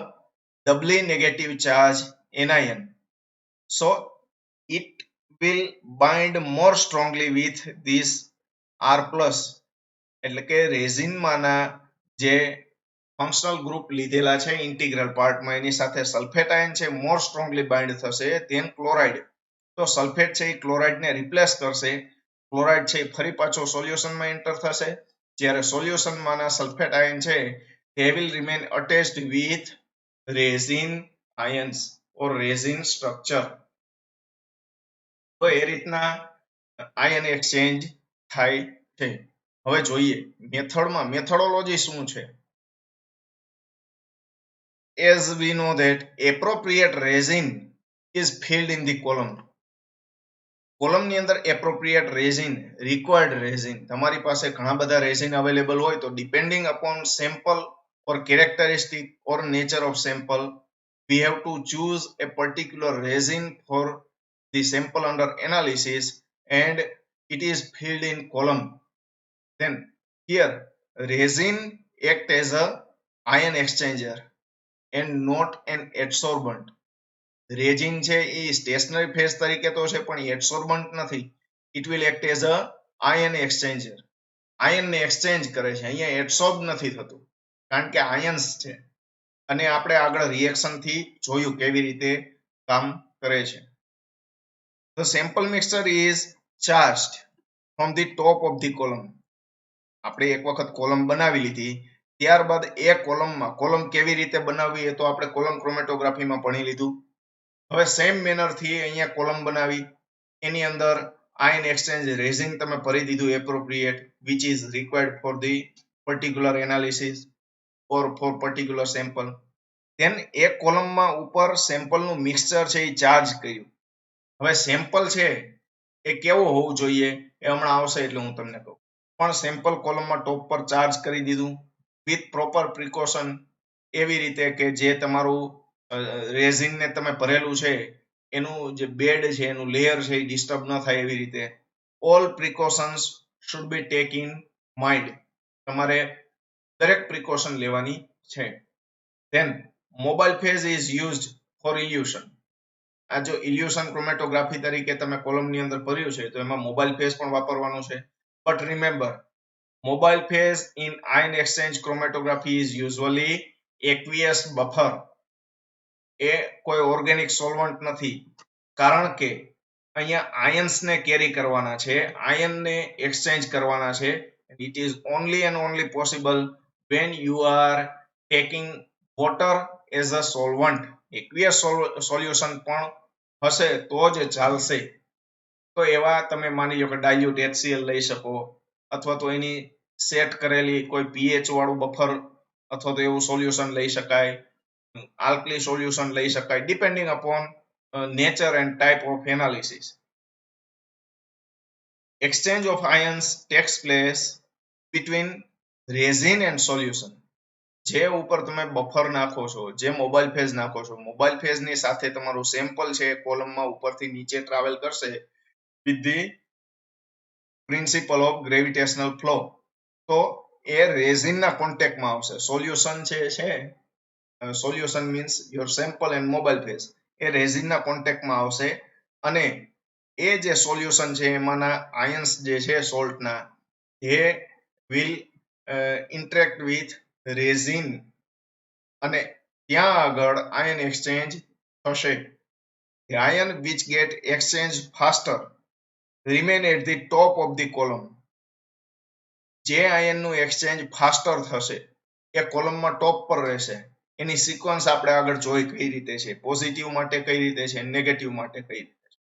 doubly negative charge anion, so it will bind more strongly with this R plus. એટલે કે રેઝિનમાંના જે ફંક્શનલ ગ્રુપ લીધેલા છે ઇન્ટિગ્રલ પાર્ટમાં એની સાથે સલ્ફેટ આયન છે મોર સ્ટ્રોંગલી બાઇન્ડ થશે ધેન ક્લોરાઇડ. તો સલ્ફેટ છે એ ક્લોરાઇડને રિપ્લેસ કરશે, ક્લોરાઇડ છે એ ફરી પાછો સોલ્યુશનમાં એન્ટર થશે, જ્યારે સોલ્યુશનમાંના સલ્ફેટ આયન છે they will remain attached with resin ions or resin structure. તો એ રીતના આયન એક્સચેન્જ થાય છે. હવે જોઈએ મેથડમાં મેથોડોલોજી શું છે. as we know that appropriate resin is filled in the column. કોલમની અંદર એપ્રોપ્રિએટ રેઝિન, રિક્વાયર્ડ રેઝિન, તમારી પાસે ઘણા બધા રેઝિન અવેલેબલ હોય તો depending upon sample or characteristic or nature of sample, we have to choose a particular resin for the sample under analysis and it is filled in column. Then here resin act as a ion exchanger and not an adsorbent. Resin છે એ stationary phase તરીકે તો છે પણ adsorbent નથી. It will act as a ion exchanger, આયનને exchange કરે છે. અહીંયા એડસોર્બ નથી થતું કારણ કે આયન્સ છે અને આપણે આગળ રિએક્શન થી જોયું કેવી રીતે કામ કરે છે. The sample mixture is charged from the top of the column. આપણે એક વખત કોલમ બનાવી લીધી, ત્યારબાદ એ કોલમમાં કોલમ કેવી રીતે બનાવવી એ તો આપણે કોલમ ક્રોમેટોગ્રાફીમાં ભણી લીધું. હવે સેમ મેનર થી અહીંયા કોલમ બનાવી એની અંદર આયન એક્સચેન્જ રેઝિન તમે ભરી દીધું appropriate which is required for the particular analysis or for particular sample. then એક કોલમમાં ઉપર સેમ્પલનું મિક્સચર છે એ ચાર્જ કર્યું. હવે સેમ્પલ છે એ કેવો હોવું જોઈએ એ હમણાં આવશે એટલે હું તમને કહું. પણ સેમ્પલ કોલમમાં ટોપ પર ચાર્જ કરી દીધું વિથ પ્રોપર પ્રિકોશન, એવી રીતે કે જે તમારું રેઝિનને તમે ભરેલું છે એનું જે બેડ છે એનું લેયર છે એ ડિસ્ટર્બ ન થાય એવી રીતે all precautions should be take in mind. તમારે દરેક પ્રિકોશન લેવાની છે. Then mobile phase is used for elution. આ જો ઇલ્યુશન ક્રોમેટોગ્રાફી તરીકે તમે કોલમની અંદર ભર્યું છે તો એમાં મોબાઈલ ફેઝ પણ વાપરવાનું છે. But remember, mobile phase in ion exchange chromatography is usually aqueous buffer. એ કોઈ ઓર્ગેનિક સોલ્વન્ટ નથી, કારણ કે અહીંયા આયન્સને કેરી કરવાના છે, આયનને એક્સચેન્જ કરવાના છે. It is only and only possible when you are taking water as a solvent. aqueous solution પણ હશે તો જ ચાલશે. તો એવા તમે માની લો કે ડાયલ્યુટ HCl લઈ શકો, અથવા તો એની સેટ કરેલી કોઈ pH વાળું બફર અથવા તો એવું સોલ્યુશન લઈ શકાય, આલ્કલી સોલ્યુશન લઈ શકાય, depending upon nature and type of analysis. Exchange of ions takes place between resin and solution. જે ઉપર તમે બફર નાખો છો, જે મોબાઈલ ફેઝ નાખો છો, મોબાઈલ ફેઝ ની સાથે તમારું સેમ્પલ છે કોલમમાં ઉપરથી નીચે ટ્રાવેલ કરશે with the principle of gravitational flow. તો એ રેઝિન ના કોન્ટેક્ટમાં આવશે. સોલ્યુશન છે solution means your sample and mobile phase, A resin ના કોન્ટેક્ટમાં આવશે અને એ જે સોલ્યુશન છે એમાંના આયન્સ જે છે સોલ્ટના, એ વિલ ઇન્ટરેક્ટ વિથ રેઝિન અને ત્યાં આગળ આયન એક્સચેન્જ થશે. The ion which get exchanged faster remain at the top of the column. જે આયનનું એક્સચેન્જ ફાસ્ટર થશે એ કોલમમાં ટોપ પર રહેશે. એની સિક્વન્સ આપણે આગળ જોઈ કઈ રીતે છે, પોઝિટિવ માટે કઈ રીતે છે, નેગેટિવ માટે કઈ રીતે છે.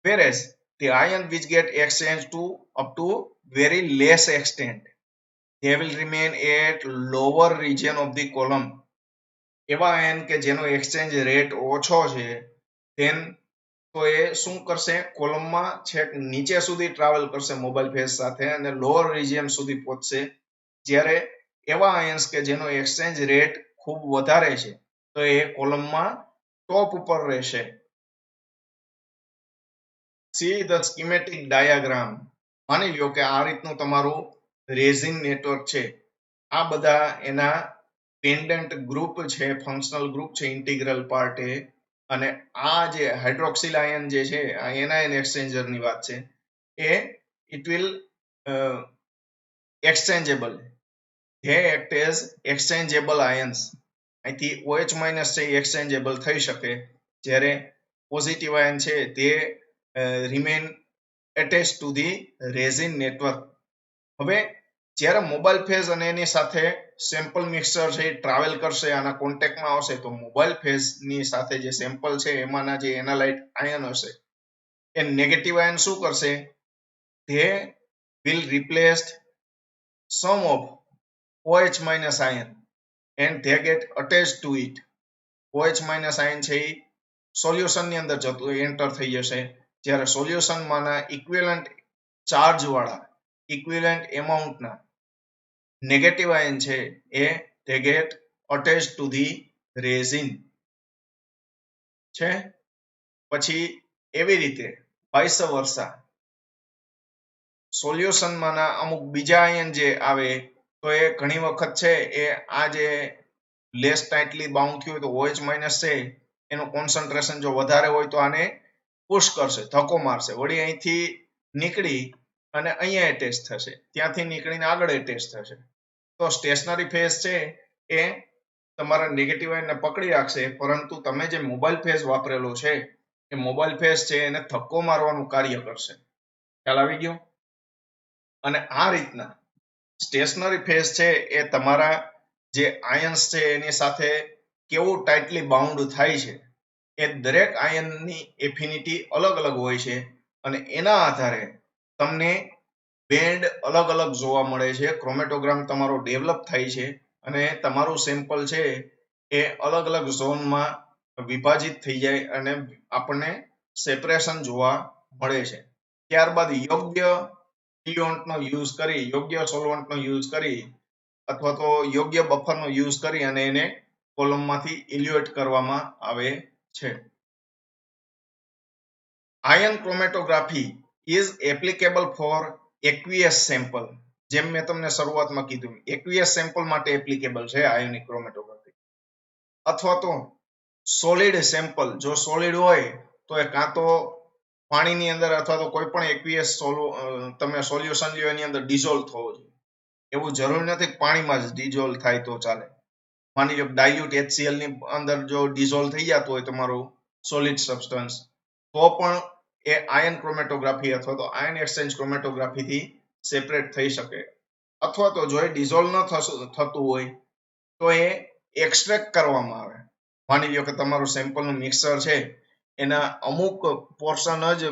Whereas the ion which get exchanged to up to very less extent, they will remain at lower region of the column. એવા આયન કે જેનો એક્સચેન્જ રેટ ઓછો છે, then તો એ શું કરશે, કોલમમાં છેક નીચે સુધી ટ્રાવેલ કરશે મોબાઈલ ફેઝ સાથે અને લોઅર રિજિયન સુધી પહોંચશે. જ્યારે એવા આયન્સ કે જેનો એક્સચેન્જ રેટ ખૂબ વધારે છે તો એ કોલમમાં ટોપ ઉપર રહેશે. See the schematic diagram. માની લો કે આ રીતનું તમારું રેઝિન નેટવર્ક છે. આ બધા એના પેન્ડન્ટ ગ્રુપ છે, ફંક્શનલ ગ્રુપ છે, ઇન્ટિગ્રલ પાર્ટ એ. અને આ જે હાઇડ્રોક્સિલ આયન જે છે આ એનાયન એક્સચેન્જર ની વાત છે, એ it will exchangeable. They act as exchangeable ions. અહીંથી OH માઇનસ છે એક્સચેન્જેબલ થઈ શકે, જ્યારે પોઝિટિવ આયન છે તે remain attach to the resin network. હવે જ્યારે મોબાઈલ ફેઝ અને એની સાથે સેમ્પલ મિક્સચર છે એ ટ્રાવેલ કરશે, આના કોન્ટેક્ટમાં આવશે, તો મોબાઈલ ફેઝ ની સાથે જે સેમ્પલ છે એમાંના જે એનાલાઇટ આયન હશે એ નેગેટિવ આયન શું કરશે, they will replace some of OH minus ion and they get attached to it. OH minus ion છે એ સોલ્યુશન ની અંદર જતું એન્ટર થઈ જશે, જ્યારે સોલ્યુશન માંના ઇક્વિવેલન્ટ ચાર્જ વાળા, ઇક્વિવેલન્ટ એમાઉન્ટના નેગેટિવ આયન છે એ they get attached to the resin છે. પછી એવી રીતે vice versa સોલ્યુશનમાંના અમુક બીજા આયન જે આવે તો એ ઘણી વખત છે એ આ જે લેસ ટાઇટલી બાઉન્ડ થયું હોય તો OH માઇનસ છે એનું કોન્સન્ટ્રેશન જો વધારે હોય તો આને પુશ કરશે, ધક્કો મારશે, વળી અહીંથી નીકળી અને અહીંયા એટેચ થશે, ત્યાંથી નીકળીને આગળ એટેચ થશે. તો સ્ટેશનરી ફેઝ છે એ તમારા નેગેટિવ આયનને પકડી રાખશે, પરંતુ તમે જે મોબાઈલ ફેઝ વાપરેલો છે એ મોબાઈલ ફેઝ છે એને ધક્કો મારવાનું કાર્ય કરશે. ખ્યાલ આવી ગયો? અને આ રીતના સ્ટેશનરી ફેઝ છે એ તમારા જે આયન્સ છે એની સાથે કેવું ટાઇટલી બાઉન્ડ થાય છે, એ દરેક આયનની એફિનિટી અલગ અલગ હોય છે અને એના આધારે તમને બેન્ડ અલગ અલગ જોવા મળે છે. ક્રોમેટોગ્રામ તમારો ડેવલપ થાય છે અને તમારું સેમ્પલ છે એ અલગ અલગ ઝોનમાં વિભાજિત થઈ જાય અને આપણને સેપરેશન જોવા મળે છે. ત્યારબાદ યોગ્ય ઇલ્યુઅન્ટનો યુઝ કરી, યોગ્ય સોલ્વન્ટનો યુઝ કરી અથવા તો યોગ્ય બફરનો યુઝ કરી અને એને કોલમમાંથી ઇલ્યુએટ કરવામાં આવે છે. Ion chromatography is applicable for aqueous sample. જેમ મેં તમને શરૂઆતમાં કીધું, aqueous સેમ્પલ માટે એપ્લિકેબલ છે આયોનિક ક્રોમેટોગ્રાફી. અથવા તો સોલિડ સેમ્પલ, જો સોલિડ હોય તો એ કાં તો પાણીની અંદર અથવા તો કોઈ પણ એકવીએસ તમે સોલ્યુશન લ્યો એની અંદર ડિઝોલ્વ થવો જોઈએ. એવું જરૂરી નથી કે પાણીમાં જ ડિઝોલ્વ થાય તો ચાલે. માની લો ડાયલ્યુટ HCl ની અંદર જો ડિઝોલ્વ થઈ જતું હોય તમારું સોલિડ સબસ્ટન્સ, તો પણ એ આયન ક્રોમેટોગ્રાફી અથવા તો આયન એક્સચેન્જ ક્રોમેટોગ્રાફી થી સેપરેટ થઈ શકે. અથવા તો જો એ ડિઝોલ્વ ન થતું હોય તો એ એક્સટ્રેક્ટ કરવામાં આવે. માની લો કે તમારું સેમ્પલનું મિક્સર છે એના અમુક પોર્શન જ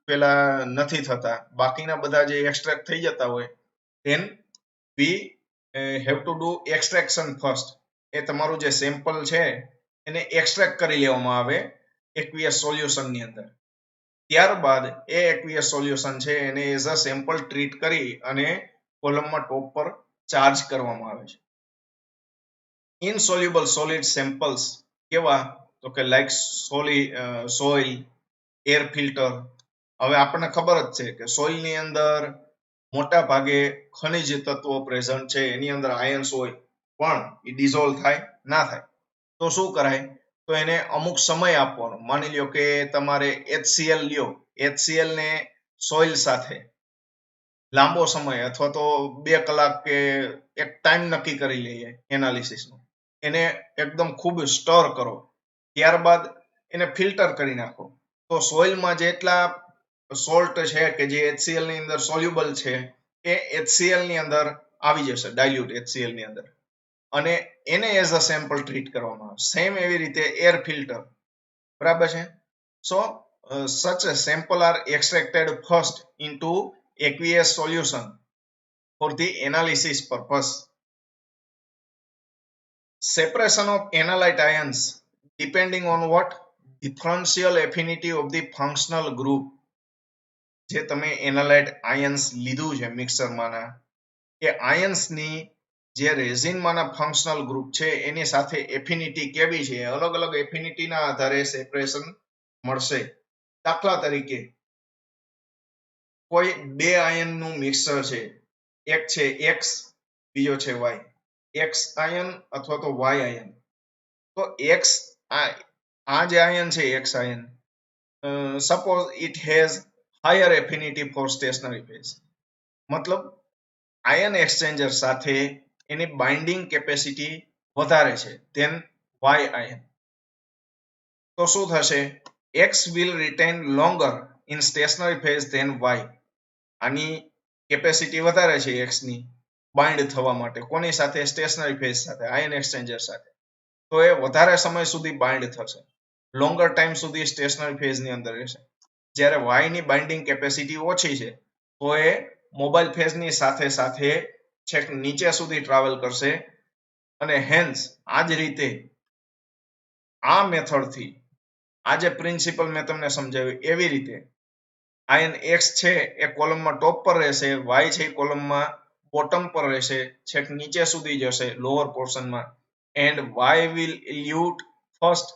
પેલા નથી થતા, બાકીના બધા જે એક્સટ્રેક્ટ થઈ જતા હોય, then we have to do extraction first. એ તમારું જે સેમ્પલ છે એને એક્સટ્રેક્ટ કરી લેવામાં આવે એકવીએસ સોલ્યુશન ની અંદર. ત્યારબાદ એ એકવીએસ સોલ્યુશન છે એને એઝ અ સેમ્પલ ટ્રીટ કરી અને કોલમમાં ટોપ પર ચાર્જ કરવામાં આવે છે. ઇનસોલ્યુબલ સોલિડ સેમ્પલ્સ કેવા? તો કે લાઈક સોઇલ, એર ફિલ્ટર. હવે આપણને ખબર જ છે કે સોઇલ ની અંદર મોટા ભાગે ખનિજ તત્વો પ્રેઝન્ટ છે, એની અંદર આયન્સ હોય, પણ એ ડિઝોલ્વ થાય ના થાય. તો શું કરાય? તો એને અમુક સમય આપવાનો. માની લ્યો કે તમારે HCl લ્યો, HCl ને સોઇલ સાથે લાંબો સમય અથવા તો 2 કલાક કે એક ટાઈમ નક્કી કરી લઈએ એનાલિસિસનો, એને એકદમ ખૂબ સ્ટર કરો, ત્યારબાદ એને ફિલ્ટર કરી નાખો. તો સોઇલમાં જેટલા સોલ્ટ છે કે જે HCl ની અંદર સોલ્યુબલ છે એ HCl ની અંદર આવી જશે, ડાયલ્યુટ HCl ની અંદર, અને એને એઝ અ સેમ્પલ ટ્રીટ કરવામાં આવે. સેમ એવી રીતે એર ફિલ્ટર, બરાબર છે. સો such a sample are extracted first into aqueous solution for the analysis purpose. Separation of analyte ions depending on what? Differential affinity of the functional group. જે તમે એનાલાઇટ ions લીધું છે મિક્સરમાંના, એ આયન્સની જે રેઝિનમાંના ફંક્શનલ ગ્રુપ છે એની સાથે affinity કેવી છે, અલગ અલગ એફિનિટીના આધારે સેપરેશન મળશે. દાખલા તરીકે કોઈ 2 આયનનું મિક્સર છે, એક છે એક્સ, બીજો છે વાય. એક્સ આયન અથવા તો વાય આયન. તો એક્સ આ જે આયન છે X ion, suppose it has higher affinity for stationary phase, મતલબ આયન એક્સચેન્જર સાથે એની બાઇન્ડિંગ કેપેસિટી વધારે છે ધેન વાય આયન. તો શું થશે? X will retain longer in stationary phase then Y. આની કેપેસિટી વધારે છે એક્સ ની બાઇન્ડ થવા માટે. કોની સાથે? સ્ટેશનરી ફેઝ સાથે, આયન એક્સચેન્જર સાથે. તો એ વધારે સમય સુધી બાઇન્ડ થશે, લોંગર ટાઈમ સુધી સ્ટેશનરી ફેઝ ની અંદર રહેશે. જ્યારે વાય ની બાઇન્ડિંગ કેપેસિટી ઓછી છે તો એ મોબાઈલ ફેઝ ની સાથે સાથે છેક નીચે સુધી ટ્રાવેલ કરશે. અને હેન્સ આ જ રીતે આ મેથડથી, આ જે પ્રિન્સિપલ મેં તમને સમજાવ્યું એવી રીતે આયન એક્સ છે એ કોલમમાં ટોપ પર રહેશે, વાય છે કોલમમાં બોટમ પર રહેશે, છેક નીચે સુધી જશે લોઅર પોર્શનમાં, and Y will elute first,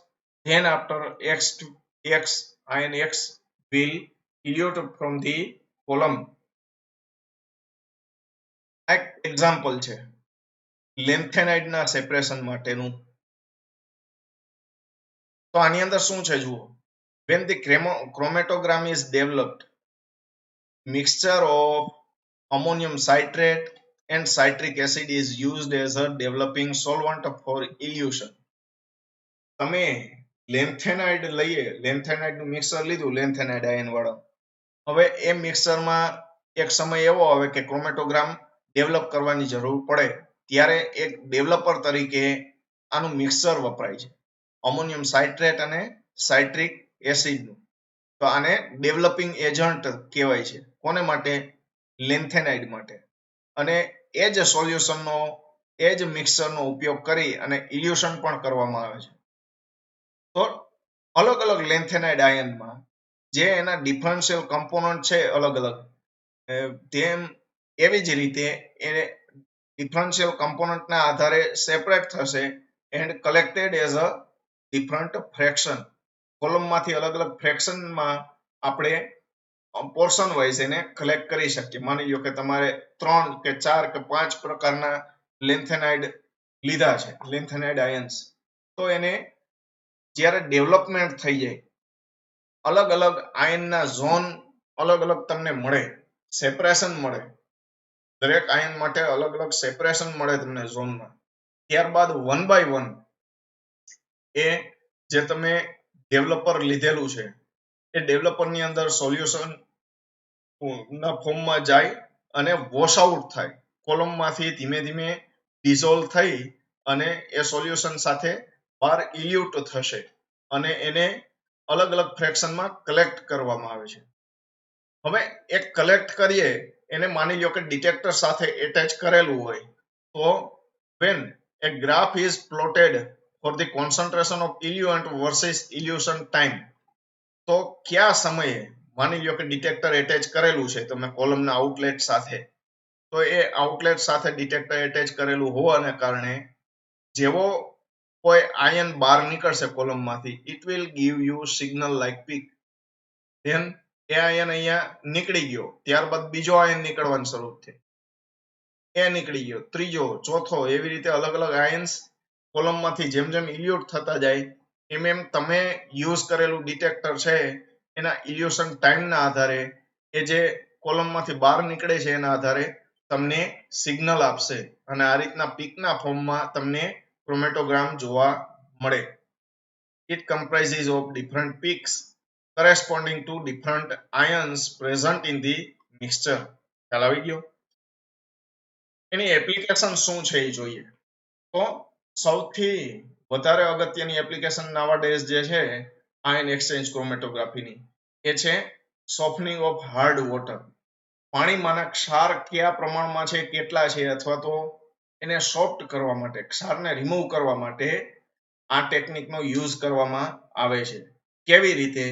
then after X ion X will elute from the column. એક એક્ઝામ્પલ છે લેન્થેનાઇડ ના સેપરેશન માટેનું. તો આની અંદર શું છે જુઓ, when the chromatogram is developed, mixture of ammonium citrate and citric acid is used as a developing solvent for elution. તમે લેન્થેનાઇડ લઈએ, લેન્થેનાઇડ નું મિક્સર લીધું, લેન્થેનાઇડ આયન વાળો. હવે એ મિક્સરમાં એક સમય એવો આવે કે ક્રોમેટોગ્રામ ડેવલપ કરવાની જરૂર પડે, ત્યારે એક ડેવલપર તરીકે આનું મિક્સર વપરાય છે, અમોનિયમ સાઇટ્રેટ અને સાઇટ્રિક એસિડનું. તો આને ડેવલપિંગ એજન્ટ કહેવાય છે. કોને માટે? લેન્થેનાઇડ માટે. અને એ જ સોલ્યુશનનો, એ જ મિક્સરનો ઉપયોગ કરી અને ઇલ્યુશન પણ કરવામાં આવે છે. તો અલગ અલગ લેન્થેનાઇડ આયનમાં જે એના ડિફરન્શિયલ કમ્પોનન્ટ છે અલગ અલગ, તેમ એવી જ રીતે એ ડિફરન્શિયલ કમ્પોનન્ટના આધારે સેપરેટ થશે and collected as a different fraction. કોલમમાંથી અલગ અલગ ફ્રેક્શનમાં આપણે પોર્શન વાઇઝ એને કલેક્ટ કરી શકીએ. માની લો કે તમારે 3 કે 4 કે 5 પ્રકારના લેન્થેનાઇડ લીધા છે, લેન્થેનાઇડ આયન્સ. તો એને જ્યારે ડેવલપમેન્ટ થઈ જાય, અલગ અલગ આયનના ઝોન અલગ અલગ તમને મળે, સેપરેશન મળે, દરેક આયન માટે અલગ અલગ સેપરેશન મળે તમને ઝોનમાં. ત્યારબાદ 1 by 1 એ જે તમે ડેવલપર લીધેલું છે એ ડેવલપરની અંદર સોલ્યુશન ના ફોર્મમાં જાય અને વોશ આઉટ થાય, કોલમમાંથી ધીમે ધીમે ડિઝોલ્વ થઈ અને એ સોલ્યુશન સાથે બહાર ઇલ્યુટ થશે અને એને અલગ અલગ ફ્રેક્શનમાં કલેક્ટ કરવામાં આવે છે. હવે એક કલેક્ટ કરીએ એને માની લો કે ડિટેક્ટર સાથે એટેચ કરેલું હોય, તો when a graph is plotted for the concentration of eluent versus elution time, તો કયા સમયે માની લો કે ડિટેક્ટર એટેચ કરેલું છે તમે કોલમના આઉટલેટ સાથે, તો એ આઉટલેટ સાથે ડિટેક્ટર એટેચ કરેલું હોવાને કારણે જેવો કોઈ આયન બહાર નીકળશે કોલમમાંથી, it will give you signal like peak. Then એ આયન અહીંયા નીકળી ગયો, ત્યારબાદ બીજો આયન નીકળવાનું શરૂ થાય, એ નીકળી ગયો, ત્રીજો, ચોથો, એવી રીતે અલગ અલગ આયન્સ કોલમમાંથી જેમ જેમ ઇલ્યુટ થતા જાય એમ એમ તમે યુઝ કરેલું ડિટેક્ટર છે એના ઇલ્યુશન ટાઈમના આધારે એ જે કોલમમાંથી બહાર નીકળે છે એના આધારે તમને સિગ્નલ આપશે અને આ રીતના પીકના ફોર્મમાં તમને ક્રોમેટોગ્રામ જોવા મળે. It comprises of different peaks corresponding to different ions present in the mixture. ખ્યાલ આવી ગયો? એની એપ્લિકેશન શું છે એ જોઈએ. તો સૌથી વધારે અગત્યની એપ્લિકેશન નાવાડેઝ જે છે આયન એક્સચેન્જ ક્રોમેટોગ્રાફીની, એ છે સોફનિંગ ઓફ હાર્ડ વોટર. પાણીમાંના ક્ષાર કયા પ્રમાણમાં છે, કેટલા છે, અથવા તો એને સોફ્ટ કરવા માટે, ક્ષારને રિમૂવ કરવા માટે આ ટેકનિકનો યુઝ કરવામાં આવે છે. કેવી રીતે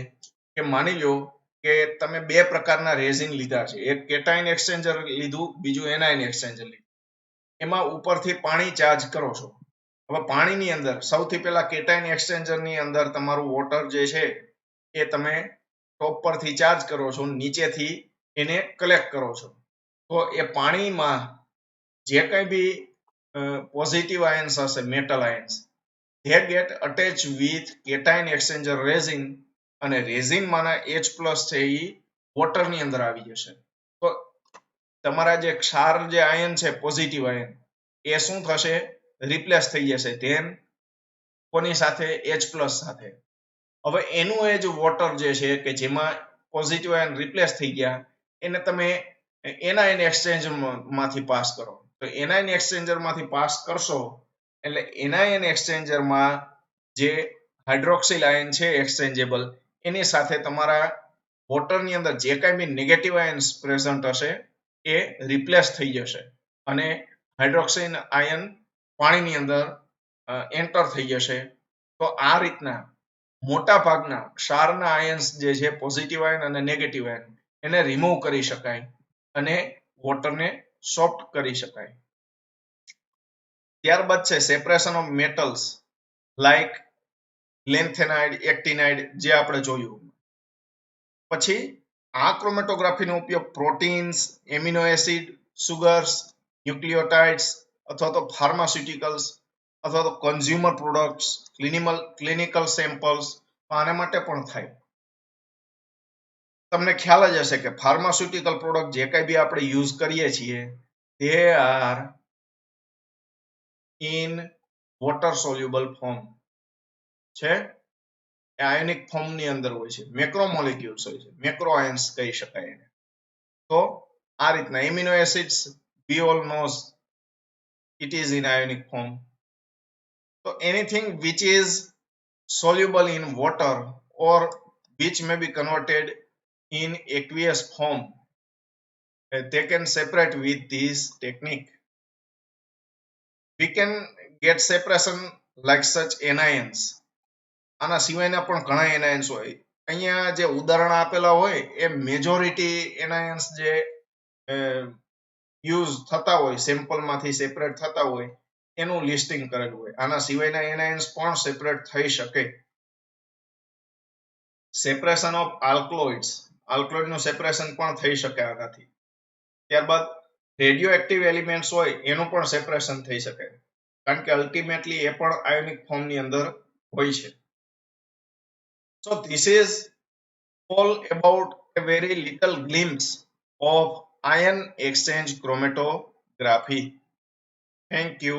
કે માની લો કે તમે બે પ્રકારના રેઝિન લીધા છે, એક કેટાયન એક્સચેન્જર લીધું, બીજું એનાયન એક્સચેન્જર લીધું. એમાં ઉપરથી પાણી ચાર્જ કરો છો. હવે પાણીની અંદર સૌથી પહેલા કેટાયન એક્સચેન્જરની અંદર તમારું વોટર જે છે એ તમે ટોપ પરથી ચાર્જ કરો છો, નીચેથી એને કલેક્ટ કરો છો. તો એ પાણીમાં જે કંઈ બી પોઝિટિવ આયન્સ હશે, metal ions, they get attached with cation exchanger resin અને રેઝિનમાંના H+ છે એ વોટરની અંદર આવી જશે. તો તમારા જે ક્ષાર જે આયન છે પોઝિટિવ આયન એ શું થશે, રિપ્લેસ થઈ જશે. ધેન કોની સાથે, H+ સાથે. હવે એનું એ જ વોટર જે છે કે જેમાં પોઝિટિવ આયન રિપ્લેસ થઈ ગયા એને તમે એનાયન એક્સચેન્જ માંથી પાસ કરો. તો એનાયન એક્સચેન્જર માંથી પાસ કરશો એટલે એનાયન એક્સચેન્જરમાં જે હાઇડ્રોક્સિલ આયન છે એક્સચેન્જેબલ, એની સાથે તમારા વોટરની અંદર જે કાંઈ બી નેગેટિવ આયન્સ પ્રેઝન્ટ હશે એ રિપ્લેસ થઈ જશે અને હાઇડ્રોક્સિલ આયન પાણીની અંદર એન્ટર થઈ જશે. તો આ રીતના મોટા ભાગના ક્ષારના આયન્સ જે છે પોઝિટિવ આયન અને નેગેટિવ આયન એને રિમૂવ કરી શકાય અને વોટરને સોફ્ટ કરી શકાય. ત્યારબાદ છે સેપરેશન ઓફ મેટલ્સ લાઈક લેન્થેનાઇડ, એક્ટિનાઇડ, જે આપણે જોયું. પછી આ ક્રોમેટોગ્રાફીનો ઉપયોગ પ્રોટીન્સ, એમિનો એસિડ, સુગર્સ, ન્યુક્લિયોટાઇડ્સ અથવા તો ફાર્માસ્યુટિકલ્સ અથવા તો કન્ઝ્યુમર પ્રોડક્ટ્સ, ક્લિનિકલ સેમ્પલ્સ આના માટે પણ થાય. તમને ખ્યાલ જ હશે કે ફાર્માસ્યુટિકલ પ્રોડક્ટ જે કંઈ બી આપણે યુઝ કરીએ છીએ they are in water soluble form છે, એ આયોનિક ફોર્મની અંદર હોય છે, મેક્રોમોલેક્યુલ્સ હોય છે, મેક્રો આયન્સ કહી શકાય એને. તો આ રીતના amino acids we all knows it is in ionic form. So anything which is soluble in water or which may be converted in aqueous form, they can separate with this technique. We can get separation like such anions. આના સિવાયના પણ ઘણા એનાયન્સ હોય. અહીંયા જે ઉદાહરણ આપેલા હોય એ મેજોરિટી એનાયન્સ જે યુઝ થતા હોય, સેમ્પલમાંથી સેપરેટ થતા હોય એનું લિસ્ટિંગ કરેલું હોય. આના સિવાયના એનાયન્સ પણ સેપરેટ થઈ શકે. સેપરેશન ઓફ આલ્કલોઇડ્સ, આલ્કલોઇડનું સેપરેશન પણ થઈ શકે આનાથી. ત્યારબાદ રેડિયો એક્ટિવ એલિમેન્ટ્સ હોય એનું પણ સેપરેશન થઈ શકે. કારણ કે અલ્ટિમેટલી એ પણ આયોનિક ફોર્મની અંદર હોય છે. So this is all about a very little glimpse of ion exchange chromatography. Thank you.